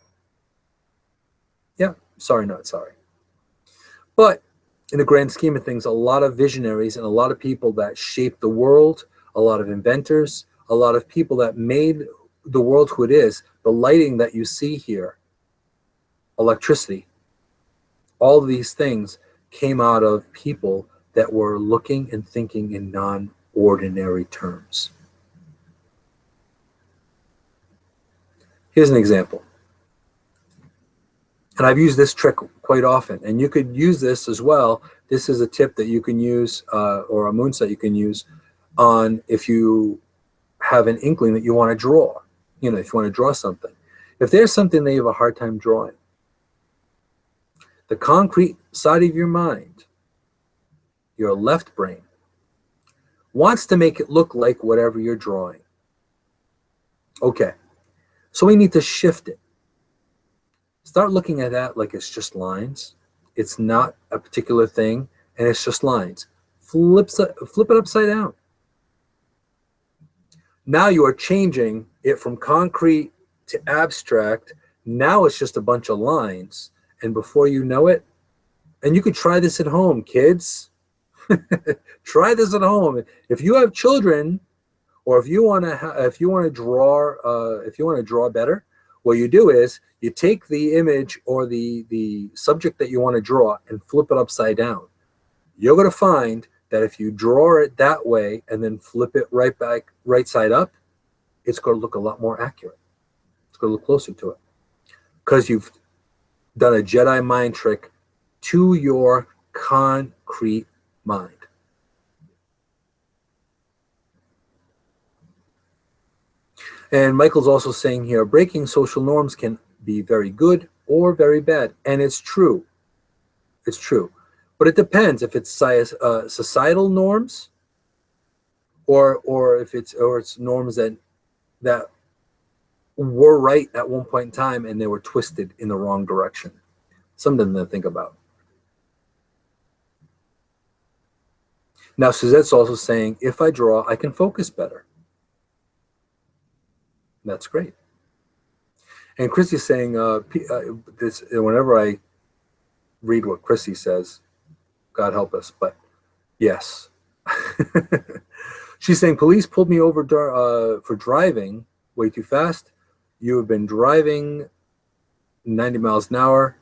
Yeah, sorry, not sorry. But in the grand scheme of things, a lot of visionaries and a lot of people that shaped the world, a lot of inventors, a lot of people that made the world who it is, the lighting that you see here, electricity, all of these things came out of people that were looking and thinking in non-ordinary terms. Here's an example. And I've used this trick quite often, and you could use this as well. This is a tip that you can use, or a moonset you can use, on if you have an inkling that you want to draw. If you want to draw something. If there's something that you have a hard time drawing, the concrete side of your mind, your left brain, wants to make it look like whatever you're drawing. Okay, so we need to shift it. Start looking at that like it's just lines. It's not a particular thing, and it's just lines. Flip it upside down. Now you are changing it from concrete to abstract. Now it's just a bunch of lines. And before you know it, and you could try this at home, kids. Try this at home. If you have children, or if you want to draw better, what you do is you take the image or the subject that you want to draw and flip it upside down. You're going to find that if you draw it that way and then flip it right side up, it's going to look a lot more accurate. It's going to look closer to it, because you've done a Jedi mind trick to your concrete mind. And Michael's also saying here, breaking social norms can be very good or very bad. And it's true. It's true. But it depends if it's societal norms or if it's norms that were right at one point in time and they were twisted in the wrong direction. Something to think about. Now, Suzette's also saying, if I draw, I can focus better. That's great. And Chrissy's saying, this whenever I read what Chrissy says, God help us, but yes. She's saying, police pulled me over for driving way too fast. You have been driving 90 miles an hour,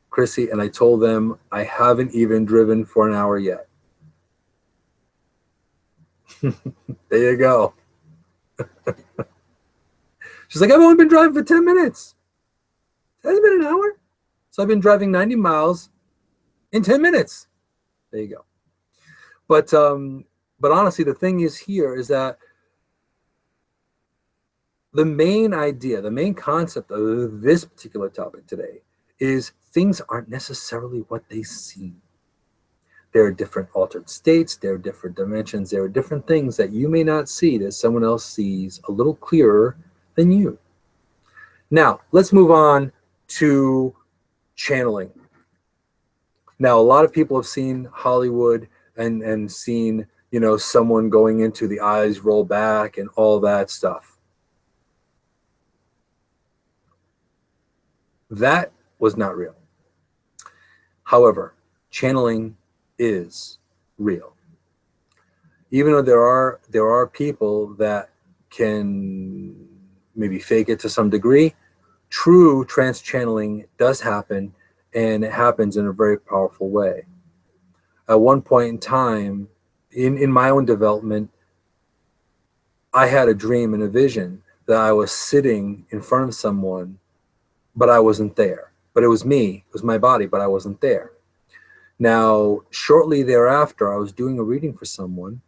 Chrissy, and I told them I haven't even driven for an hour yet. There you go. She's like, I've only been driving for 10 minutes. It hasn't been an hour. So I've been driving 90 miles in 10 minutes. There you go. But honestly, the thing is here is that the main idea, the main concept of this particular topic today is things aren't necessarily what they seem. There are different altered states, there are different dimensions, there are different things that you may not see that someone else sees a little clearer than you. Now, let's move on to channeling. Now, a lot of people have seen Hollywood and seen, you know, someone going into the eyes roll back and all that stuff. That was not real. However, channeling is real. Even though there are people that can maybe fake it to some degree, true trance channeling does happen, and it happens in a very powerful way. At one point in time, in my own development, I had a dream and a vision that I was sitting in front of someone, but I wasn't there. But it was me, it was my body, but I wasn't there. Now, shortly thereafter, I was doing a reading for someone.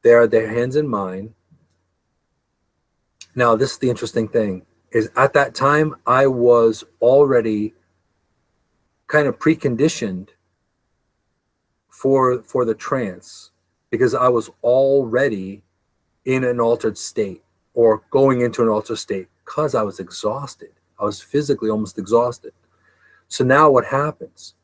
They are their hands in mine. Now, this is the interesting thing, is at that time, I was already kind of preconditioned for the trance, because I was already in an altered state or going into an altered state because I was exhausted. I was physically almost exhausted. So now what happens?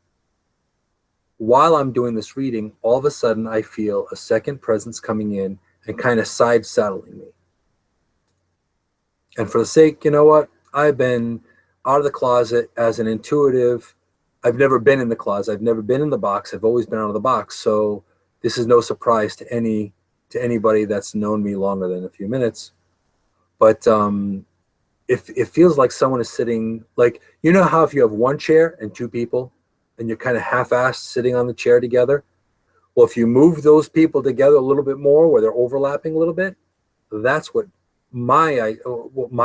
While I'm doing this reading, all of a sudden I feel a second presence coming in and kind of side saddling me. And for the sake, you know what? I've been out of the closet as an intuitive. I've never been in the closet. I've never been in the box. I've always been out of the box. So this is no surprise to anybody that's known me longer than a few minutes. But it feels like someone is sitting, like, you know how if you have one chair and two people and you're kind of half-assed sitting on the chair together? Well, if you move those people together a little bit more where they're overlapping a little bit, that's what my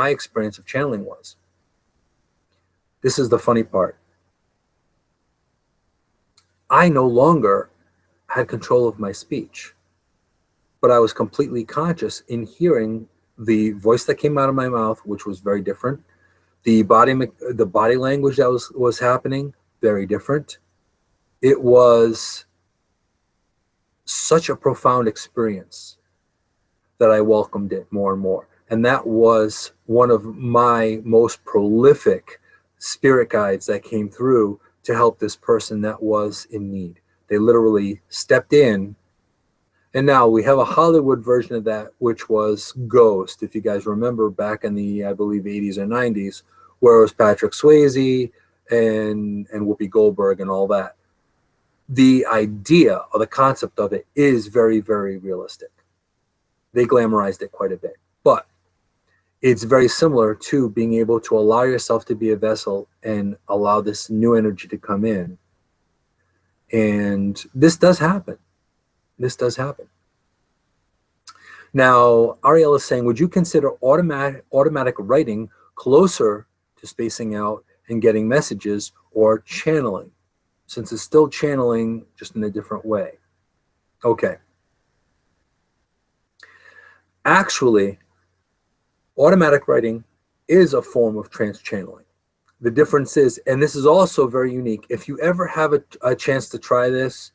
experience of channeling was. This is the funny part. I no longer had control of my speech, but I was completely conscious in hearing the voice that came out of my mouth, which was very different. The body language that was happening, very different. It was such a profound experience that I welcomed it more and more. And that was one of my most prolific spirit guides that came through to help this person that was in need. They literally stepped in. And now we have a Hollywood version of that, which was Ghost. If you guys remember back in the, I believe, 80s or 90s, where it was Patrick Swayze and Whoopi Goldberg and all that. The idea or the concept of it is very, very realistic. They glamorized it quite a bit. But it's very similar to being able to allow yourself to be a vessel and allow this new energy to come in. And this does happen. This does happen. Now, Ariel is saying, would you consider automatic writing closer to spacing out and getting messages, or channeling, since it's still channeling just in a different way? Okay. Actually, Automatic writing is a form of trance channeling. The difference is, and this is also very unique, if you ever have a chance to try this,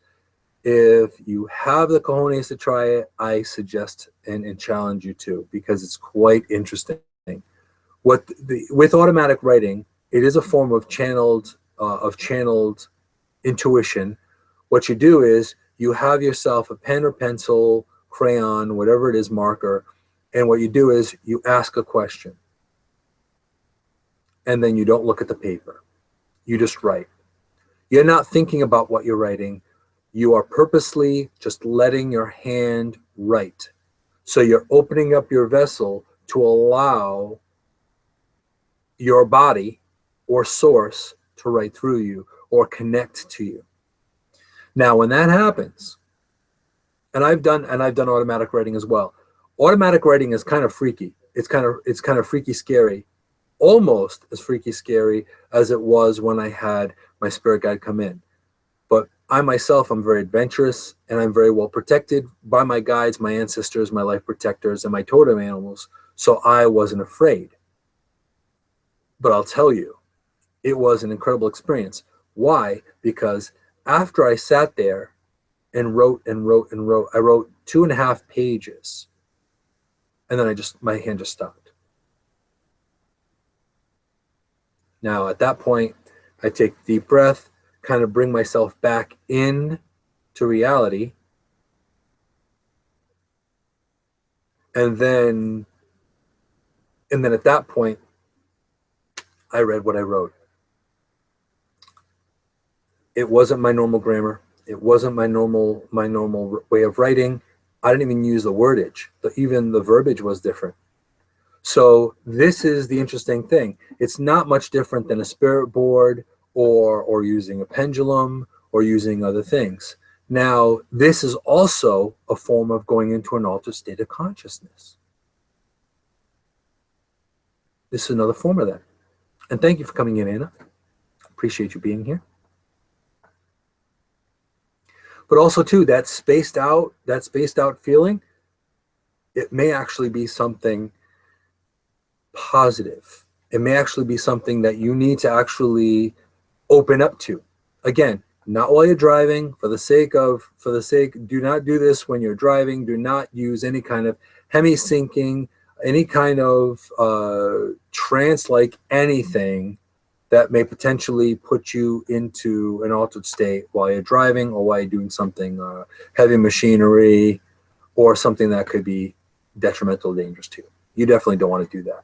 if you have the cojones to try it, I suggest and challenge you to, because it's quite interesting. With automatic writing, it is a form of channeled intuition. What you do is you have yourself a pen or pencil, crayon, whatever it is, marker, and what you do is you ask a question, and then you don't look at the paper. You just write. You're not thinking about what you're writing. You are purposely just letting your hand write. So you're opening up your vessel to allow your body or source to write through you or connect to you. Now, when that happens, and I've done automatic writing as well. Automatic writing is kind of freaky. It's kind of freaky scary, almost as freaky scary as it was when I had my spirit guide come in. But I myself, I'm very adventurous, and I'm very well protected by my guides, my ancestors, my life protectors, and my totem animals. So I wasn't afraid. But I'll tell you, it was an incredible experience. Why? Because after I sat there and wrote and wrote and wrote, I wrote 2.5 pages, and then my hand just stopped. Now, at that point, I take a deep breath, kind of bring myself back in to reality, and then at that point, I read what I wrote. It wasn't my normal grammar. It wasn't my normal way of writing. I didn't even use the wordage. Even the verbiage was different. So this is the interesting thing. It's not much different than a spirit board or using a pendulum or using other things. Now, this is also a form of going into an altered state of consciousness. This is another form of that. And thank you for coming in, Anna. Appreciate you being here. But also, too, that spaced out feeling, it may actually be something positive. It may actually be something that you need to actually open up to. Again, not while you're driving, for the sake, do not do this when you're driving. Do not use any kind of hemi-syncing, any kind of trance-like anything that may potentially put you into an altered state while you're driving or while you're doing something heavy machinery or something that could be detrimental, dangerous to you. You definitely don't want to do that.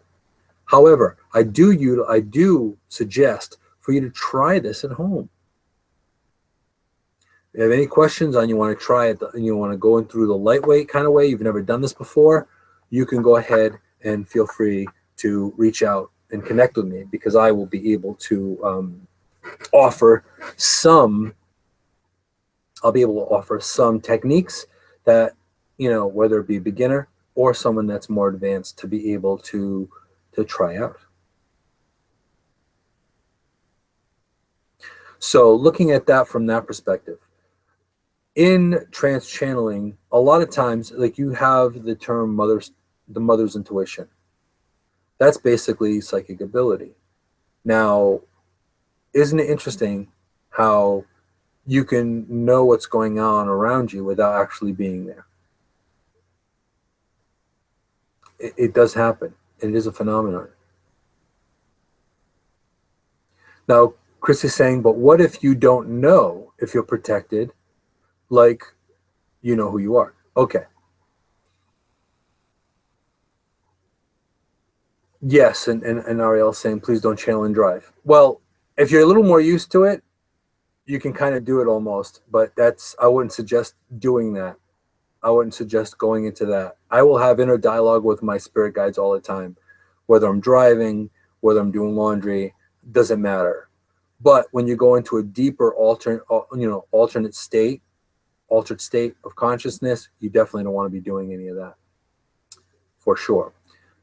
However, I do suggest for you to try this at home. If you have any questions on you want to try it and you want to go in through the lightweight kind of way, you've never done this before, you can go ahead and feel free to reach out and connect with me, because I will be able to offer some techniques that, whether it be a beginner or someone that's more advanced, to be able to try out. So looking at that from that perspective, in trance channeling, a lot of times, like, you have the term the mother's intuition. That's basically psychic ability. Now, isn't it interesting how you can know what's going on around you without actually being there? It does happen. It is a phenomenon. Now, Chris is saying, but what if you don't know if you're protected, like you know who you are? Okay. Yes, and Ariel saying, please don't channel and drive. Well, if you're a little more used to it, you can kind of do it almost, but I wouldn't suggest doing that. I wouldn't suggest going into that. I will have inner dialogue with my spirit guides all the time, whether I'm driving, whether I'm doing laundry, doesn't matter. But when you go into a deeper altered state of consciousness, you definitely don't want to be doing any of that, for sure.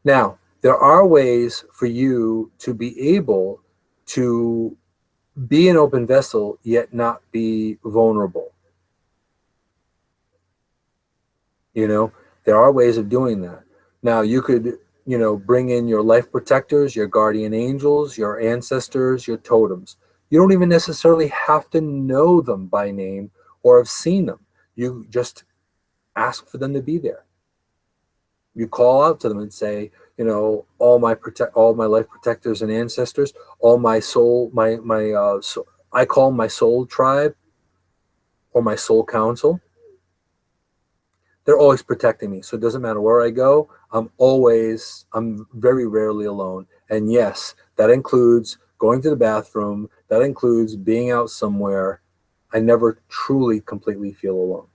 Now, there are ways for you to be able to be an open vessel, yet not be vulnerable. There are ways of doing that. Now, you could bring in your life protectors, your guardian angels, your ancestors, your totems. You don't even necessarily have to know them by name or have seen them. You just ask for them to be there. You call out to them and say, all my life protectors and ancestors, all my soul, I call my soul tribe or my soul council. They're always protecting me. So it doesn't matter where I go. I'm very rarely alone. And yes, that includes going to the bathroom. That includes being out somewhere. I never truly, completely feel alone.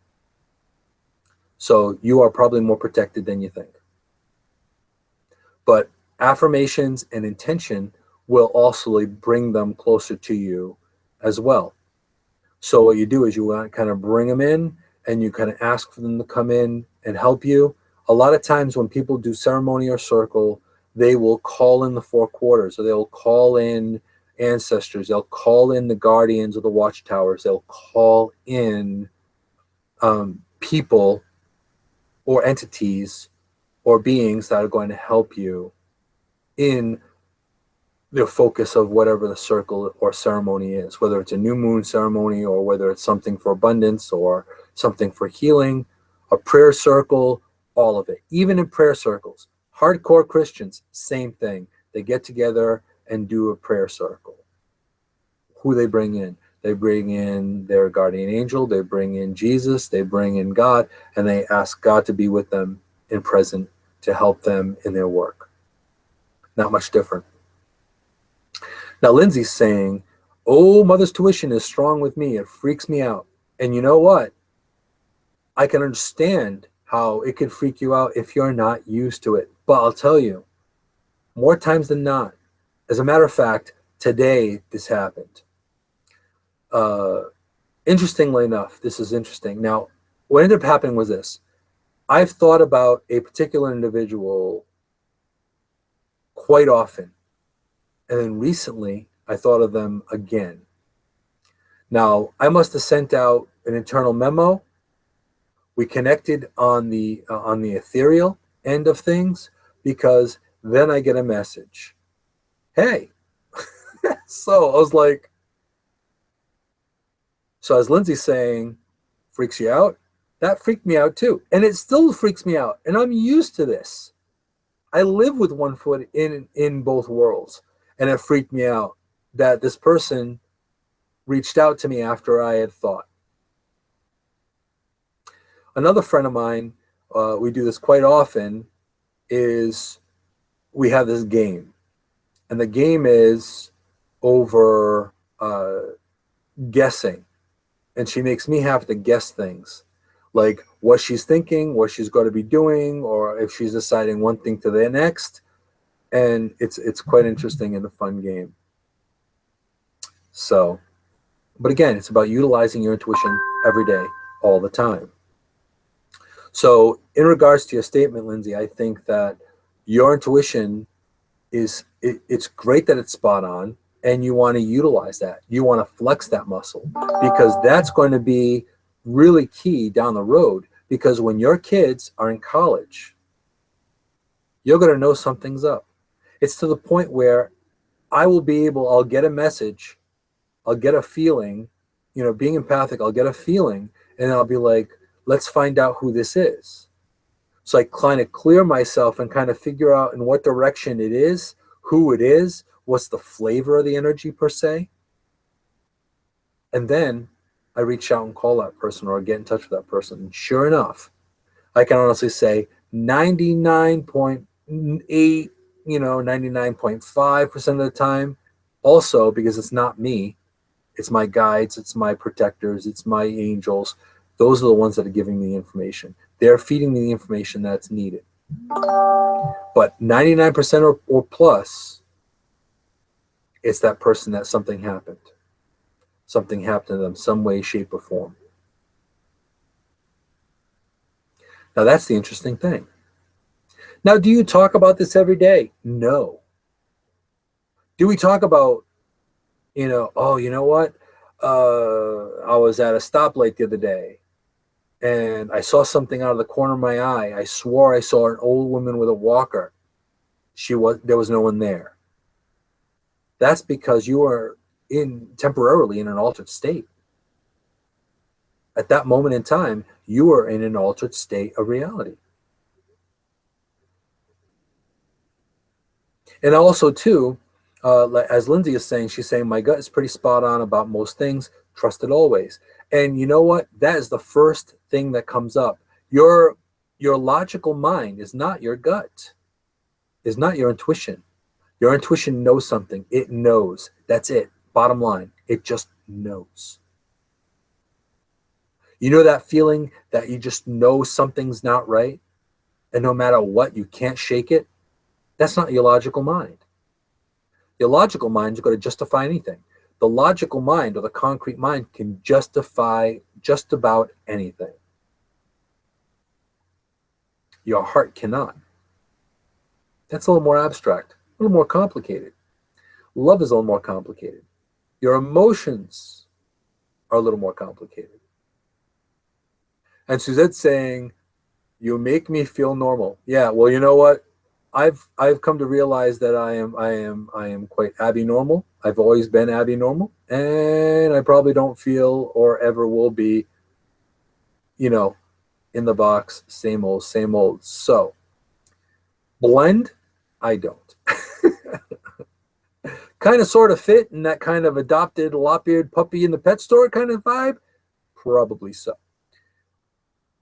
So you are probably more protected than you think. But affirmations and intention will also bring them closer to you as well. So what you do is you kind of bring them in and you kind of ask for them to come in and help you. A lot of times when people do ceremony or circle, they will call in the four quarters, or they'll call in ancestors. They'll call in the guardians of the watchtowers. They'll call in people or entities or beings that are going to help you in the focus of whatever the circle or ceremony is, whether it's a new moon ceremony or whether it's something for abundance or something for healing, a prayer circle, all of it. Even in prayer circles, hardcore Christians, same thing. They get together and do a prayer circle. Who they bring in? They bring in their guardian angel, they bring in Jesus, they bring in God, and they ask God to be with them in present to help them in their work. Not much different. Now, Lindsay's saying, oh, mother's tuition is strong with me. It freaks me out. And you know what? I can understand how it could freak you out if you're not used to it. But I'll tell you, more times than not, as a matter of fact, today this happened. Interestingly enough, this is interesting. Now, what ended up happening was this. I've thought about a particular individual quite often. And then recently, I thought of them again. Now, I must have sent out an internal memo. We connected on the ethereal end of things, because then I get a message. Hey. So I was like, so as Lindsay's saying, freaks you out? That freaked me out too. And it still freaks me out. And I'm used to this. I live with one foot in both worlds. And it freaked me out that this person reached out to me after I had thought. Another friend of mine, we do this quite often, is we have this game. And the game is over guessing. And she makes me have to guess things. Like what she's thinking, what she's going to be doing, or if she's deciding one thing to the next. And it's quite interesting and a fun game. So, but again, it's about utilizing your intuition every day, all the time. So in regards to your statement, Lindsay, I think that your intuition it's great that it's spot on, and you want to utilize that. You want to flex that muscle, because that's going to be really key down the road, because when your kids are in college, you're going to know something's up. It's to the point where I'll get a message, I'll get a feeling, being empathic, I'll get a feeling, and I'll be like, let's find out who this is. So I kind of clear myself and kind of figure out in what direction it is, who it is, what's the flavor of the energy per se. And then I reach out and call that person or get in touch with that person. And sure enough, I can honestly say 99.8, 99.5% of the time, also because it's not me, it's my guides, it's my protectors, it's my angels. Those are the ones that are giving me the information. They're feeding me the information that's needed. But 99% or plus, it's that person that something happened. Something happened to them, some way, shape, or form. Now, that's the interesting thing. Now, do you talk about this every day? No. Do we talk about, oh, you know what? I was at a stoplight the other day, and I saw something out of the corner of my eye. I swore I saw an old woman with a walker. there was no one there. That's because you are temporarily in an altered state. At that moment in time, you are in an altered state of reality. And also, too, as Lindsay is saying, she's saying, my gut is pretty spot on about most things. Trust it always. And you know what? That is the first thing that comes up. Your logical mind is not your gut, is not your intuition. Your intuition knows something. It knows. That's it. Bottom line, it just knows. You know that feeling that you just know something's not right, and no matter what, you can't shake it? That's not your logical mind. Your logical mind is going to justify anything. The logical mind, or the concrete mind, can justify just about anything. Your heart cannot. That's a little more abstract, a little more complicated. Love is a little more complicated. Your emotions are a little more complicated. And Suzette's saying, you make me feel normal. Yeah, well, you know what? I've come to realize that I am quite abnormal. I've always been abnormal, and I probably don't feel or ever will be, in the box, same old, same old. So, blend, I don't. Kind of sort of fit in that kind of adopted lop-eared puppy in the pet store kind of vibe? Probably so.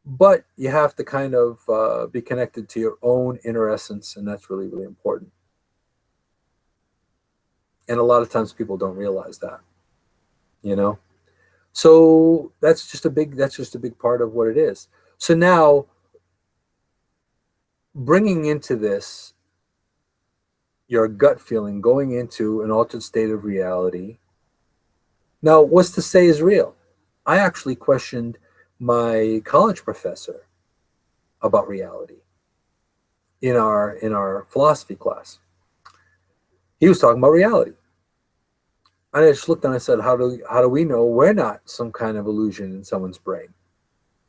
But you have to kind of be connected to your own inner essence, and that's really, really important. And a lot of times people don't realize that, So that's just a big part of what it is. So now, bringing into this your gut feeling, going into an altered state of reality. Now, what's to say is real? I actually questioned my college professor about reality in our philosophy class. He was talking about reality. And I just looked and I said, how do we know we're not some kind of illusion in someone's brain,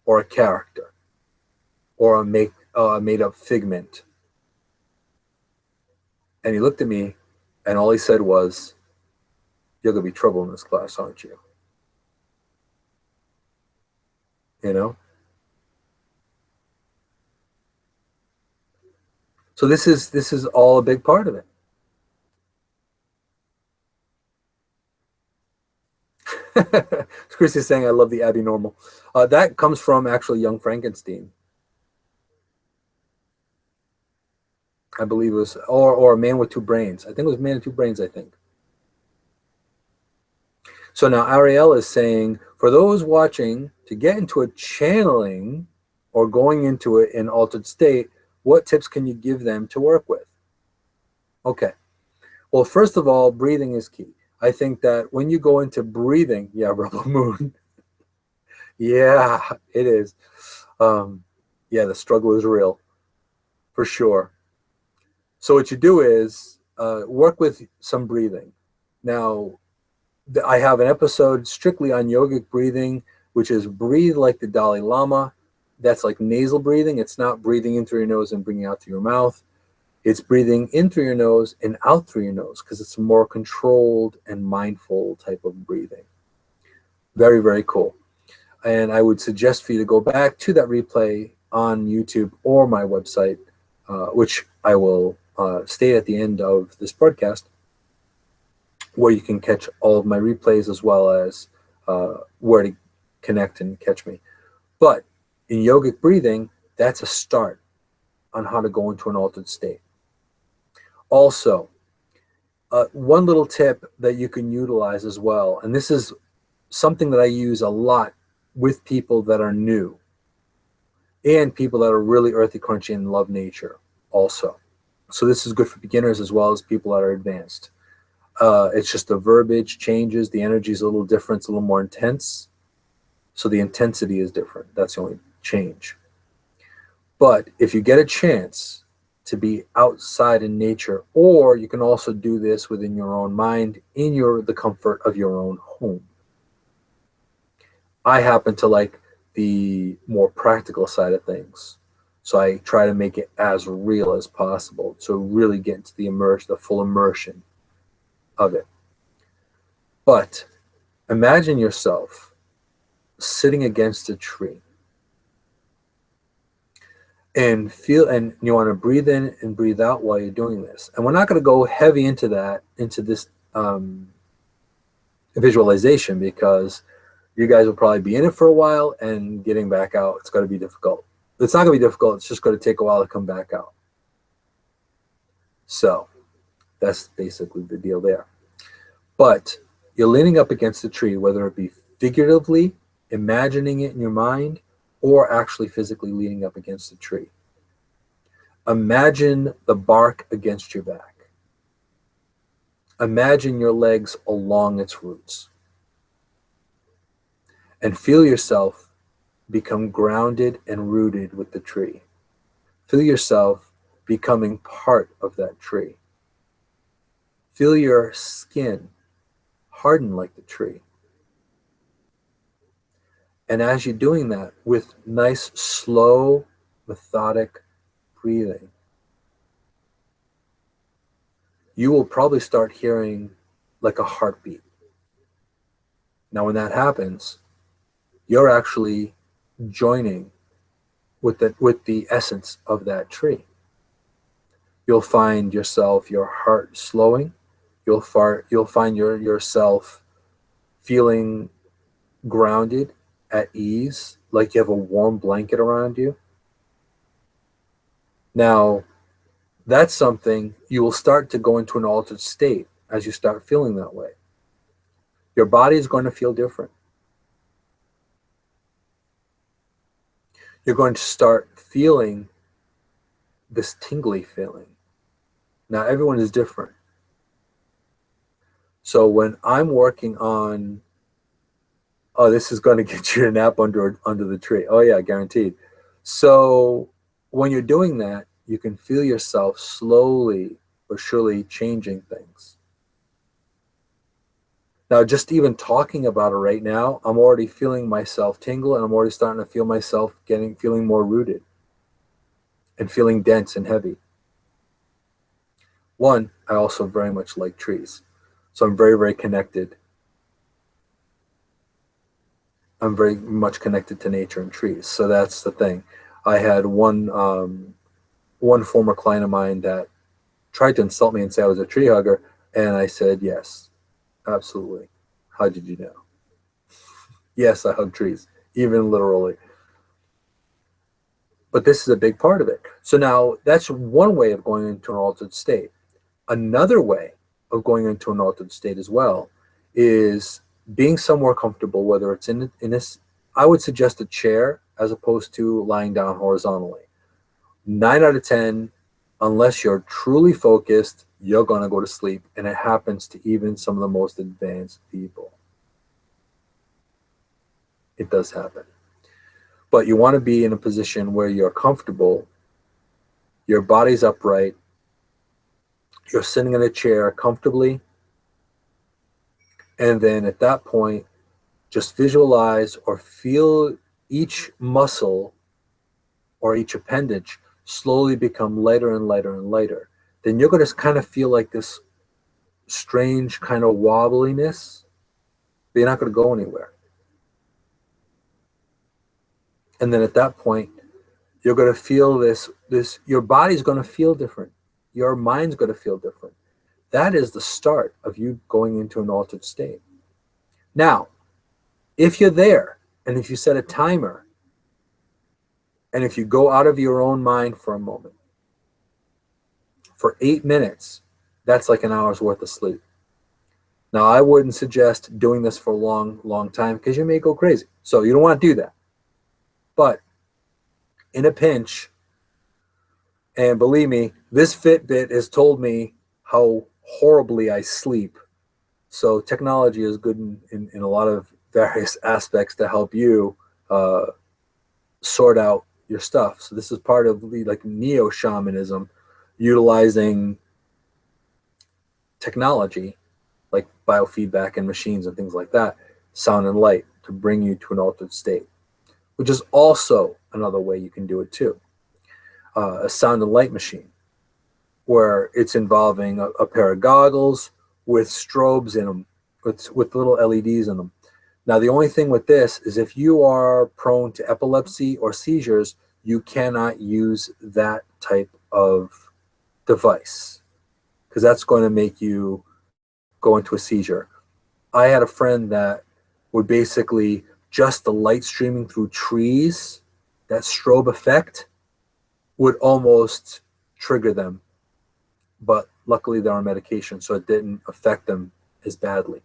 or a character, or a made up figment? And he looked at me, and all he said was, "You're gonna be trouble in this class, aren't you?" So this is all a big part of it. Chris is saying, "I love the Abby Normal." That comes from actually Young Frankenstein, I believe it was, or A Man with Two Brains. I think it was Man with Two Brains. I think. So now Ariel is saying, for those watching, to get into a channeling or going into it in altered state, what tips can you give them to work with? Okay. Well, first of all, breathing is key. I think that when you go into breathing, yeah, Rebel Moon. Yeah, it is. Yeah, the struggle is real, for sure. So what you do is work with some breathing. Now, I have an episode strictly on yogic breathing, which is breathe like the Dalai Lama. That's like nasal breathing. It's not breathing in through your nose and bringing out through your mouth. It's breathing in through your nose and out through your nose, because it's a more controlled and mindful type of breathing. Very, very cool. And I would suggest for you to go back to that replay on YouTube or my website, which I will state at the end of this broadcast, where you can catch all of my replays, as well as where to connect and catch me. But in yogic breathing, that's a start on how to go into an altered state. Also, one little tip that you can utilize as well, and this is something that I use a lot with people that are new and people that are really earthy, crunchy, and love nature also. So this is good for beginners as well as people that are advanced. It's just the verbiage changes. The energy is a little different. It's a little more intense. So the intensity is different. That's the only change. But if you get a chance to be outside in nature, or you can also do this within your own mind, in the comfort of your own home. I happen to like the more practical side of things. So I try to make it as real as possible to really get into the full immersion of it. But imagine yourself sitting against a tree and you want to breathe in and breathe out while you're doing this. And we're not going to go heavy into this visualization, because you guys will probably be in it for a while, and getting back out, it's going to be difficult. It's not going to be difficult. It's just going to take a while to come back out. So that's basically the deal there. But you're leaning up against a tree, whether it be figuratively, imagining it in your mind, or actually physically leaning up against a tree. Imagine the bark against your back. Imagine your legs along its roots. And feel yourself become grounded and rooted with the tree. Feel yourself becoming part of that tree. Feel your skin harden like the tree. And as you're doing that with nice, slow, methodic breathing, you will probably start hearing like a heartbeat. Now, when that happens, you're actually joining with the essence of that tree. You'll find yourself, your heart slowing. You'll find yourself feeling grounded, at ease, like you have a warm blanket around you. Now, that's something you will start to go into an altered state as you start feeling that way. Your body is going to feel different. You're going to start feeling this tingly feeling. Now, everyone is different. So when I'm working on, oh, this is going to get you a nap under the tree. Oh yeah, guaranteed. So when you're doing that, you can feel yourself slowly but surely changing things. Now, just even talking about it right now, I'm already feeling myself tingle, and I'm already starting to feel myself feeling more rooted and feeling dense and heavy. One, I also very much like trees. So I'm very, very connected. I'm very much connected to nature and trees. So that's the thing. I had one former client of mine that tried to insult me and say I was a tree hugger, and I said, yes, absolutely. How did you know? Yes, I hug trees, even literally. But this is a big part of it. So now that's one way of going into an altered state. Another way of going into an altered state as well is being somewhere comfortable, whether it's in this, I would suggest a chair as opposed to lying down horizontally. 9 out of 10, unless you're truly focused, you're going to go to sleep. And it happens to even some of the most advanced people. It does happen. But you want to be in a position where you're comfortable, your body's upright, you're sitting in a chair comfortably, and then at that point, just visualize or feel each muscle or each appendage slowly become lighter and lighter and lighter. Then you're going to kind of feel like this strange kind of wobbliness, but you're not going to go anywhere. And then at that point, you're going to feel this, your body's going to feel different. Your mind's going to feel different. That is the start of you going into an altered state. Now, if you're there, and if you set a timer, and if you go out of your own mind for a moment, for 8 minutes, that's like an hour's worth of sleep. Now, I wouldn't suggest doing this for a long, long time, because you may go crazy. So you don't want to do that. But in a pinch, and believe me, this Fitbit has told me how horribly I sleep. So technology is good in a lot of various aspects to help you sort out your stuff. So this is part of the like neo-shamanism, utilizing technology like biofeedback and machines and things like that, sound and light, to bring you to an altered state, which is also another way you can do it too. a sound and light machine, where it's involving a pair of goggles with strobes in them, with little LEDs in them. Now, the only thing with this is if you are prone to epilepsy or seizures, you cannot use that type of device because that's going to make you go into a seizure. I had a friend that would basically just the light streaming through trees, that strobe effect would almost trigger them. But luckily they're on medication, so it didn't affect them as badly.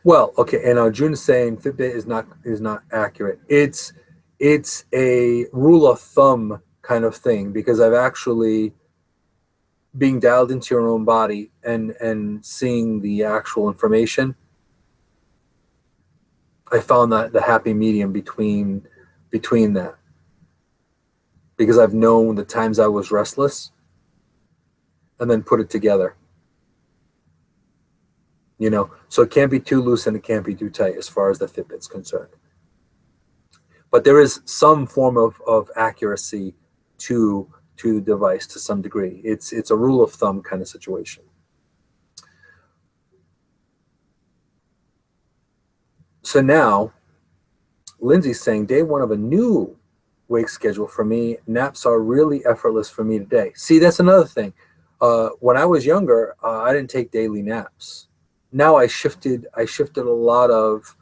Well, okay, and June is saying Fitbit is not accurate. It's a rule of thumb kind of thing because I've actually being dialed into your own body and seeing the actual information. I found that the happy medium between that, because I've known the times I was restless and then put it together. You know, so it can't be too loose and it can't be too tight as far as the Fitbit's concerned. But there is some form of accuracy to the device to some degree. It's a rule of thumb kind of situation. So now, Lindsay's saying, day one of a new wake schedule for me. Naps are really effortless for me today. See, that's another thing. When I was younger, I didn't take daily naps. Now I shifted a lot of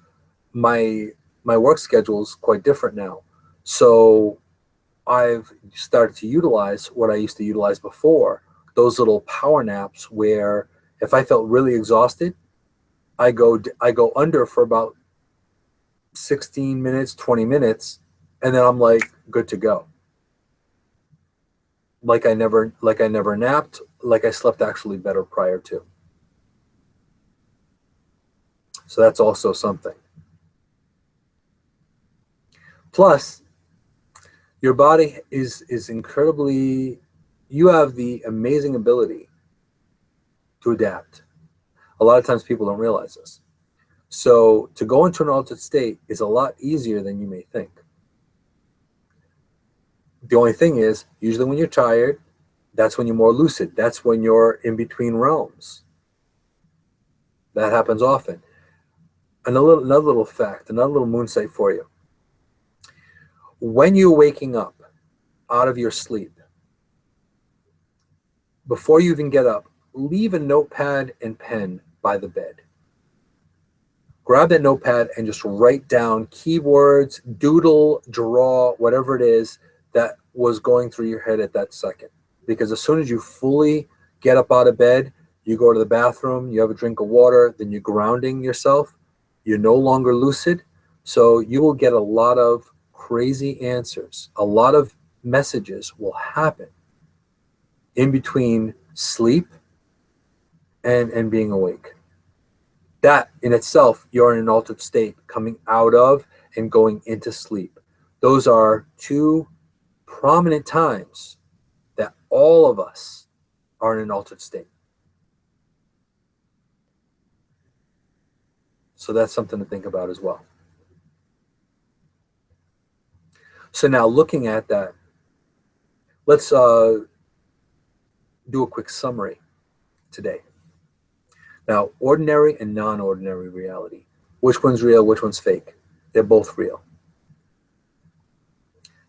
my work schedules quite different now. So I've started to utilize what I used to utilize before, those little power naps where if I felt really exhausted, I go under for about 16 minutes, 20 minutes, and then I'm like good to go. Like I never napped, like I slept actually better prior to. So that's also something. Plus, your body is incredibly, you have the amazing ability to adapt. A lot of times people don't realize this. So to go into an altered state is a lot easier than you may think. The only thing is, usually when you're tired, that's when you're more lucid. That's when you're in between realms. That happens often. Another little fact, another little moonsight for you. When you're waking up out of your sleep, before you even get up, leave a notepad and pen by the bed. Grab that notepad and just write down keywords, doodle, draw, whatever it is that was going through your head at that second. Because as soon as you fully get up out of bed, you go to the bathroom, you have a drink of water, then you're grounding yourself. You're no longer lucid. So you will get a lot of crazy answers. A lot of messages will happen in between sleep and being awake. That in itself, you're in an altered state coming out of and going into sleep. Those are two prominent times that all of us are in an altered state. So that's something to think about as well. So now looking at that, let's do a quick summary today. Now, ordinary and non-ordinary reality. Which one's real, which one's fake? They're both real.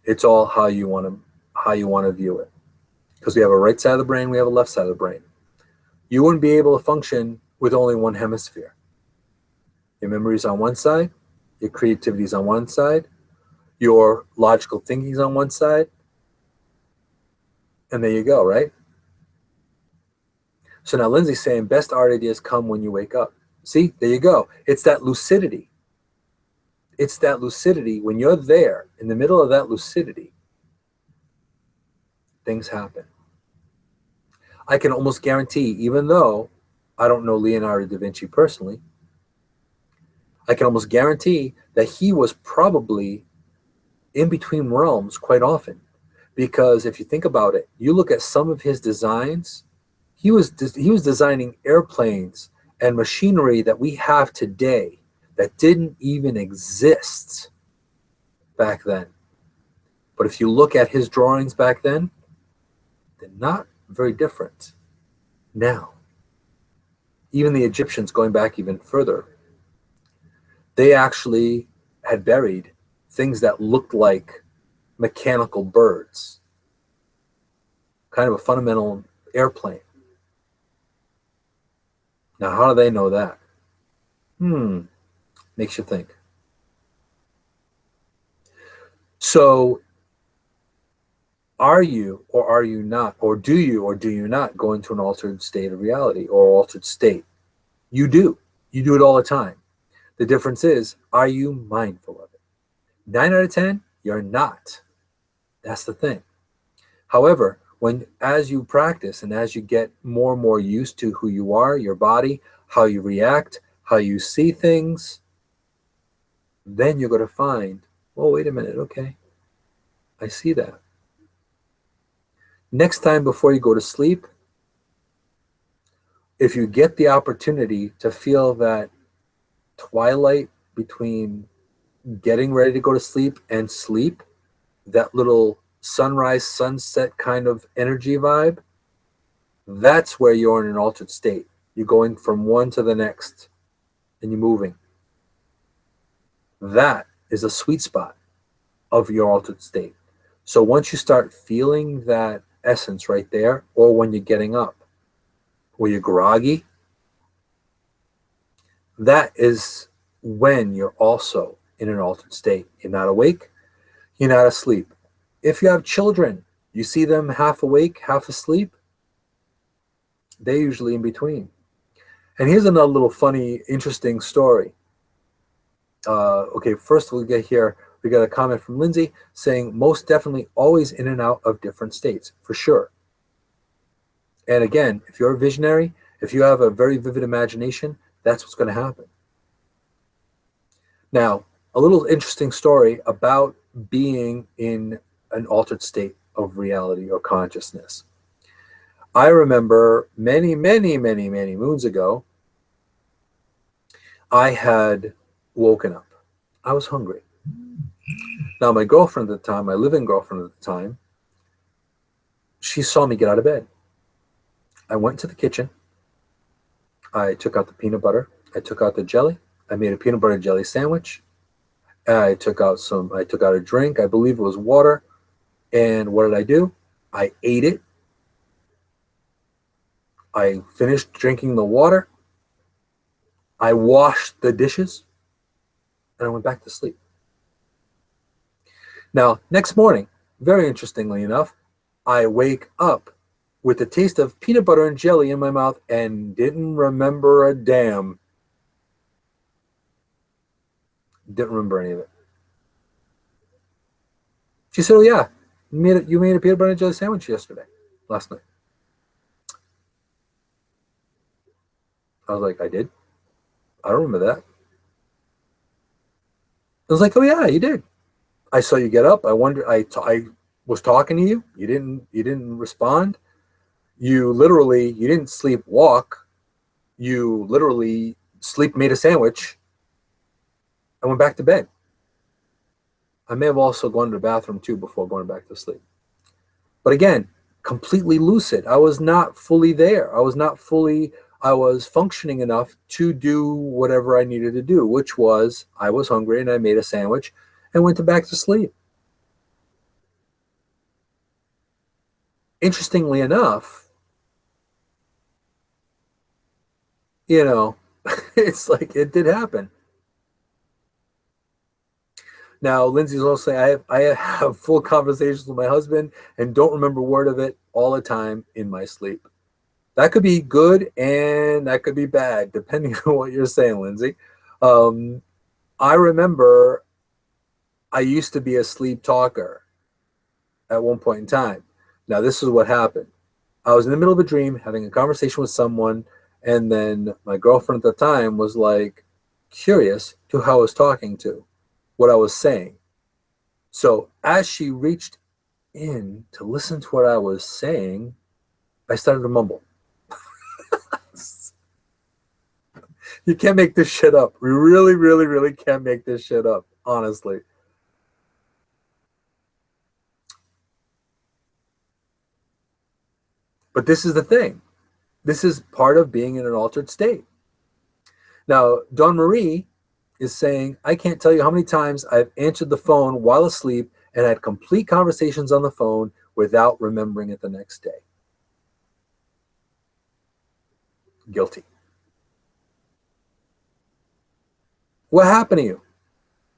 It's all how you want to view it. Because we have a right side of the brain, we have a left side of the brain. You wouldn't be able to function with only one hemisphere. Your memory is on one side, your creativity is on one side, your logical thinking is on one side, and there you go, right? So now Lindsay's saying best art ideas come when you wake up. See, there you go. It's that lucidity. It's that lucidity. When you're there, in the middle of that lucidity, things happen. I can almost guarantee, even though I don't know Leonardo da Vinci personally, I can almost guarantee that he was probably in between realms quite often. Because if you think about it, you look at some of his designs, he was designing airplanes and machinery that we have today that didn't even exist back then. But if you look at his drawings back then, they're not very different now. Even the Egyptians, going back even further, they actually had buried things that looked like mechanical birds, kind of a fundamental airplane. Now, how do they know that? Makes you think. So, are you or are you not, or do you not go into an altered state of reality or altered state? You do. You do it all the time. The difference is, are you mindful of it? 9 out of 10, you're not. That's the thing. However, as you practice and as you get more and more used to who you are, your body, how you react, how you see things, then you're going to find, oh, wait a minute, okay, I see that. Next time before you go to sleep, if you get the opportunity to feel that twilight between getting ready to go to sleep and sleep, that little sunrise, sunset kind of energy vibe, that's where you're in an altered state. You're going from one to the next and you're moving. That is a sweet spot of your altered state. So once you start feeling that essence right there, or when you're getting up, or you're groggy, that is when you're also in an altered state. You're not awake, you're not asleep. If you have children, you see them half awake, half asleep, they're usually in between. And here's another little funny, interesting story. Okay, first we'll get here. We got a comment from Lindsay saying, most definitely always in and out of different states, for sure. And again, if you're a visionary, if you have a very vivid imagination, that's what's going to happen. Now, a little interesting story about being in an altered state of reality or consciousness. I remember many, many, many, many moons ago, I had woken up. I was hungry. Now, my girlfriend at the time, my living girlfriend at the time, she saw me get out of bed. I went to the kitchen. I took out the peanut butter. I took out the jelly. I made a peanut butter jelly sandwich. I took out a drink. I believe it was water. And what did I do? I ate it. I finished drinking the water. I washed the dishes. And I went back to sleep. Now, next morning, very interestingly enough, I wake up with the taste of peanut butter and jelly in my mouth and didn't remember a damn. Didn't remember any of it. She said, oh yeah, you made a peanut butter and jelly sandwich last night. I was like, I did? I don't remember that. I was like, oh yeah, you did. I saw you get up. I wonder. I was talking to you. You didn't respond. You didn't sleepwalk. You literally made a sandwich. I went back to bed. I may have also gone to the bathroom too before going back to sleep. But again, completely lucid. I was not fully there. I was functioning enough to do whatever I needed to do, which was I was hungry and I made a sandwich and went back to sleep. Interestingly enough, it's like it did happen. Now, Lindsay's also saying, I have full conversations with my husband and don't remember a word of it all the time in my sleep. That could be good and that could be bad, depending on what you're saying, Lindsay. I remember I used to be a sleep talker at one point in time. Now, this is what happened. I was in the middle of a dream, having a conversation with someone, and then my girlfriend at the time was like curious to who I was talking to, what I was saying. So as she reached in to listen to what I was saying, I started to mumble. You can't make this shit up. We really, really, really can't make this shit up, honestly. But this is the thing. This is part of being in an altered state. Now, Dawn Marie is saying, I can't tell you how many times I've answered the phone while asleep and had complete conversations on the phone without remembering it the next day. Guilty. What happened to you?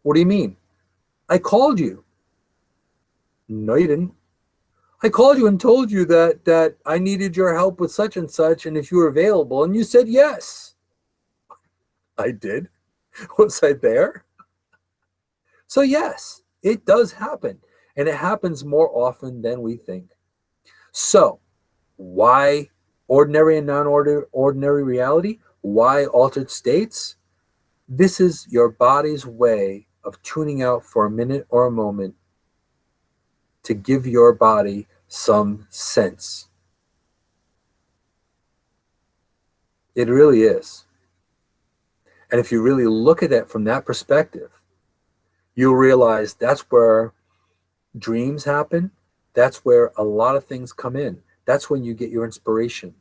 What do you mean? I called you. No, you didn't. I called you and told you that I needed your help with such and such, and if you were available, and you said yes. I did. Was I there? So yes, it does happen, and it happens more often than we think. So why ordinary and non-ordinary reality? Why altered states? This is your body's way of tuning out for a minute or a moment to give your body some sense. It really is. And if you really look at it from that perspective, you'll realize that's where dreams happen. That's where a lot of things come in. That's when you get your inspiration.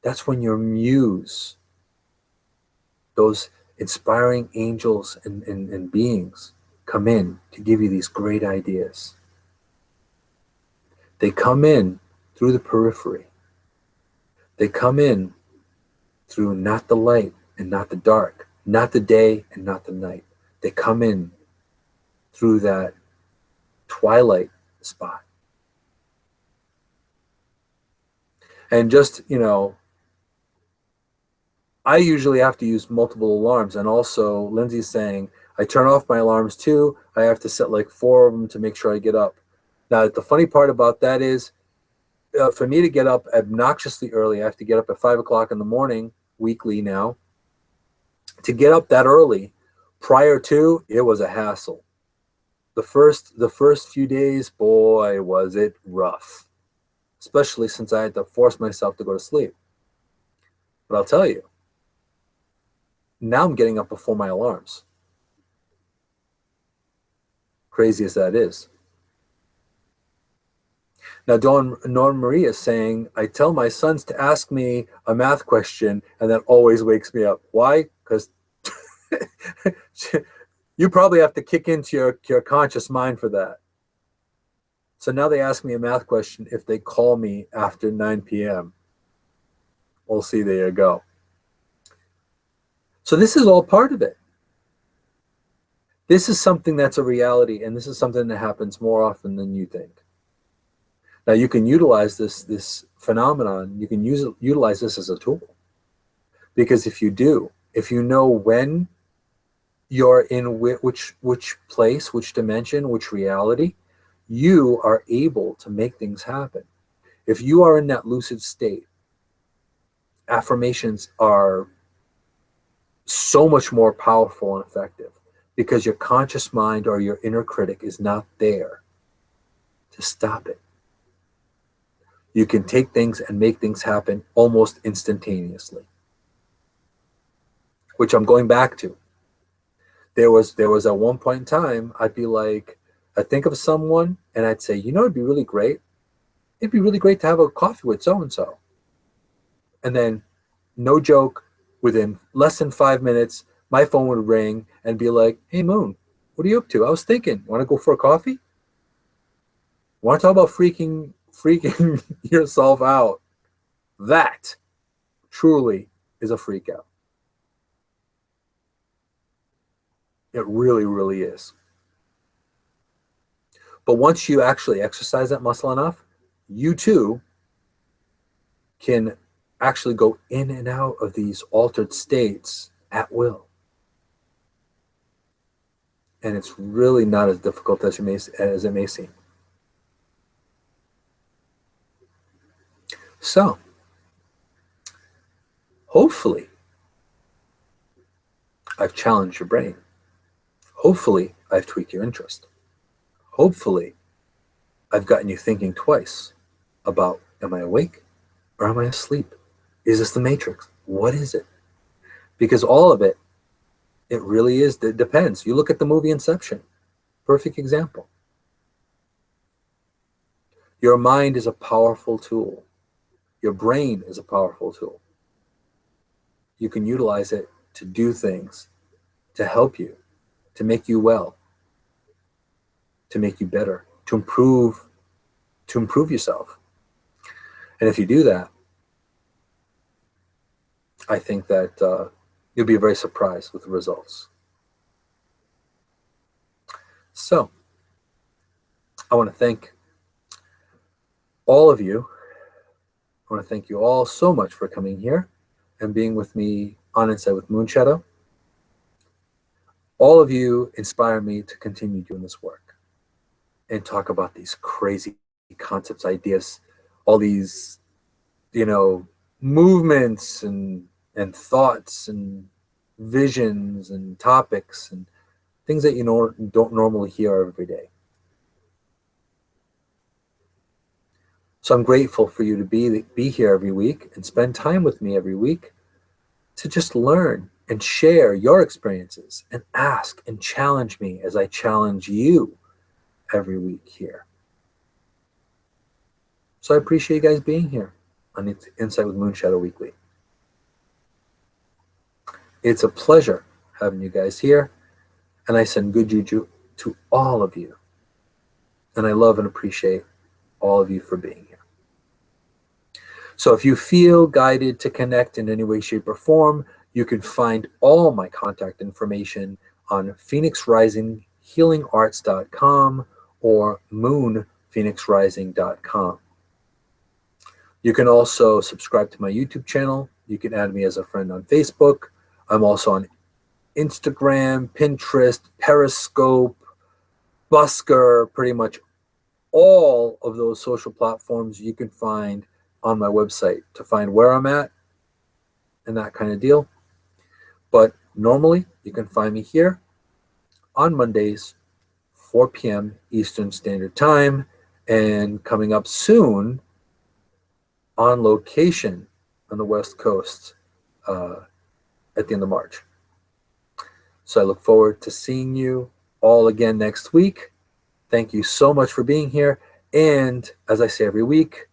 That's when your muse, those inspiring angels and beings, come in to give you these great ideas. They come in through the periphery. They come in through not the light and not the dark, not the day and not the night. They come in through that twilight spot. And just, I usually have to use multiple alarms. And also, Lindsay's saying, I turn off my alarms too. I have to set like 4 of them to make sure I get up. Now, the funny part about that is, for me to get up obnoxiously early, I have to get up at 5 o'clock in the morning, weekly now. To get up that early, prior to, it was a hassle. The first few days, boy, was it rough. Especially since I had to force myself to go to sleep. But I'll tell you, now I'm getting up before my alarms. Crazy as that is. Now, Dawn Marie is saying, I tell my sons to ask me a math question, and that always wakes me up. Why? Because you probably have to kick into your conscious mind for that. So now they ask me a math question if they call me after 9 p.m. We'll see, there you go. So this is all part of it. This is something that's a reality, and this is something that happens more often than you think. Now, you can utilize this phenomenon, you can utilize this as a tool. Because if you do, if you know when you're in which place, which dimension, which reality, you are able to make things happen. If you are in that lucid state, affirmations are so much more powerful and effective because your conscious mind or your inner critic is not there to stop it. You can take things and make things happen almost instantaneously, which I'm going back to. There was at one point in time, I'd be like, I'd think of someone and I'd say, it'd be really great. It'd be really great to have a coffee with so-and-so. And then, no joke, within less than 5 minutes, my phone would ring and be like, hey, Moon, what are you up to? I was thinking, want to go for a coffee? Want to talk about freaking yourself out? That truly is a freak out. It really, really is. But once you actually exercise that muscle enough, you too can actually go in and out of these altered states at will. And it's really not as difficult as it may seem. So, hopefully, I've challenged your brain. Hopefully, I've tweaked your interest. Hopefully, I've gotten you thinking twice about, am I awake or am I asleep? Is this the Matrix? What is it? Because all of it really is, it depends. You look at the movie Inception, perfect example. Your mind is a powerful tool. Your brain is a powerful tool. You can utilize it to do things, to help you, to make you well, to make you better, to improve yourself. And if you do that, I think that you'll be very surprised with the results. So I want to thank all of you. I want to thank you all so much for coming here and being with me on Insight with Moonshadow. All of you inspire me to continue doing this work and talk about these crazy concepts, ideas, all these, movements and thoughts and visions and topics and things that don't normally hear every day. So I'm grateful for you to be here every week and spend time with me every week to just learn and share your experiences and ask and challenge me as I challenge you every week here. So I appreciate you guys being here on Insight with Moonshadow Weekly. It's a pleasure having you guys here, and I send good juju to all of you. And I love and appreciate all of you for being here. So if you feel guided to connect in any way, shape, or form, you can find all my contact information on phoenixrisinghealingarts.com or moonphoenixrising.com. You can also subscribe to my YouTube channel. You can add me as a friend on Facebook. I'm also on Instagram, Pinterest, Periscope, Busker, pretty much all of those social platforms you can find on my website to find where I'm at and that kind of deal. But normally you can find me here on Mondays, 4 p.m. Eastern Standard Time, and coming up soon on location on the West Coast at the end of March. So I look forward to seeing you all again next week. Thank you so much for being here. And as I say every week,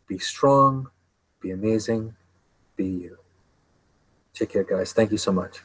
be strong, be amazing, be you. Take care, guys. Thank you so much.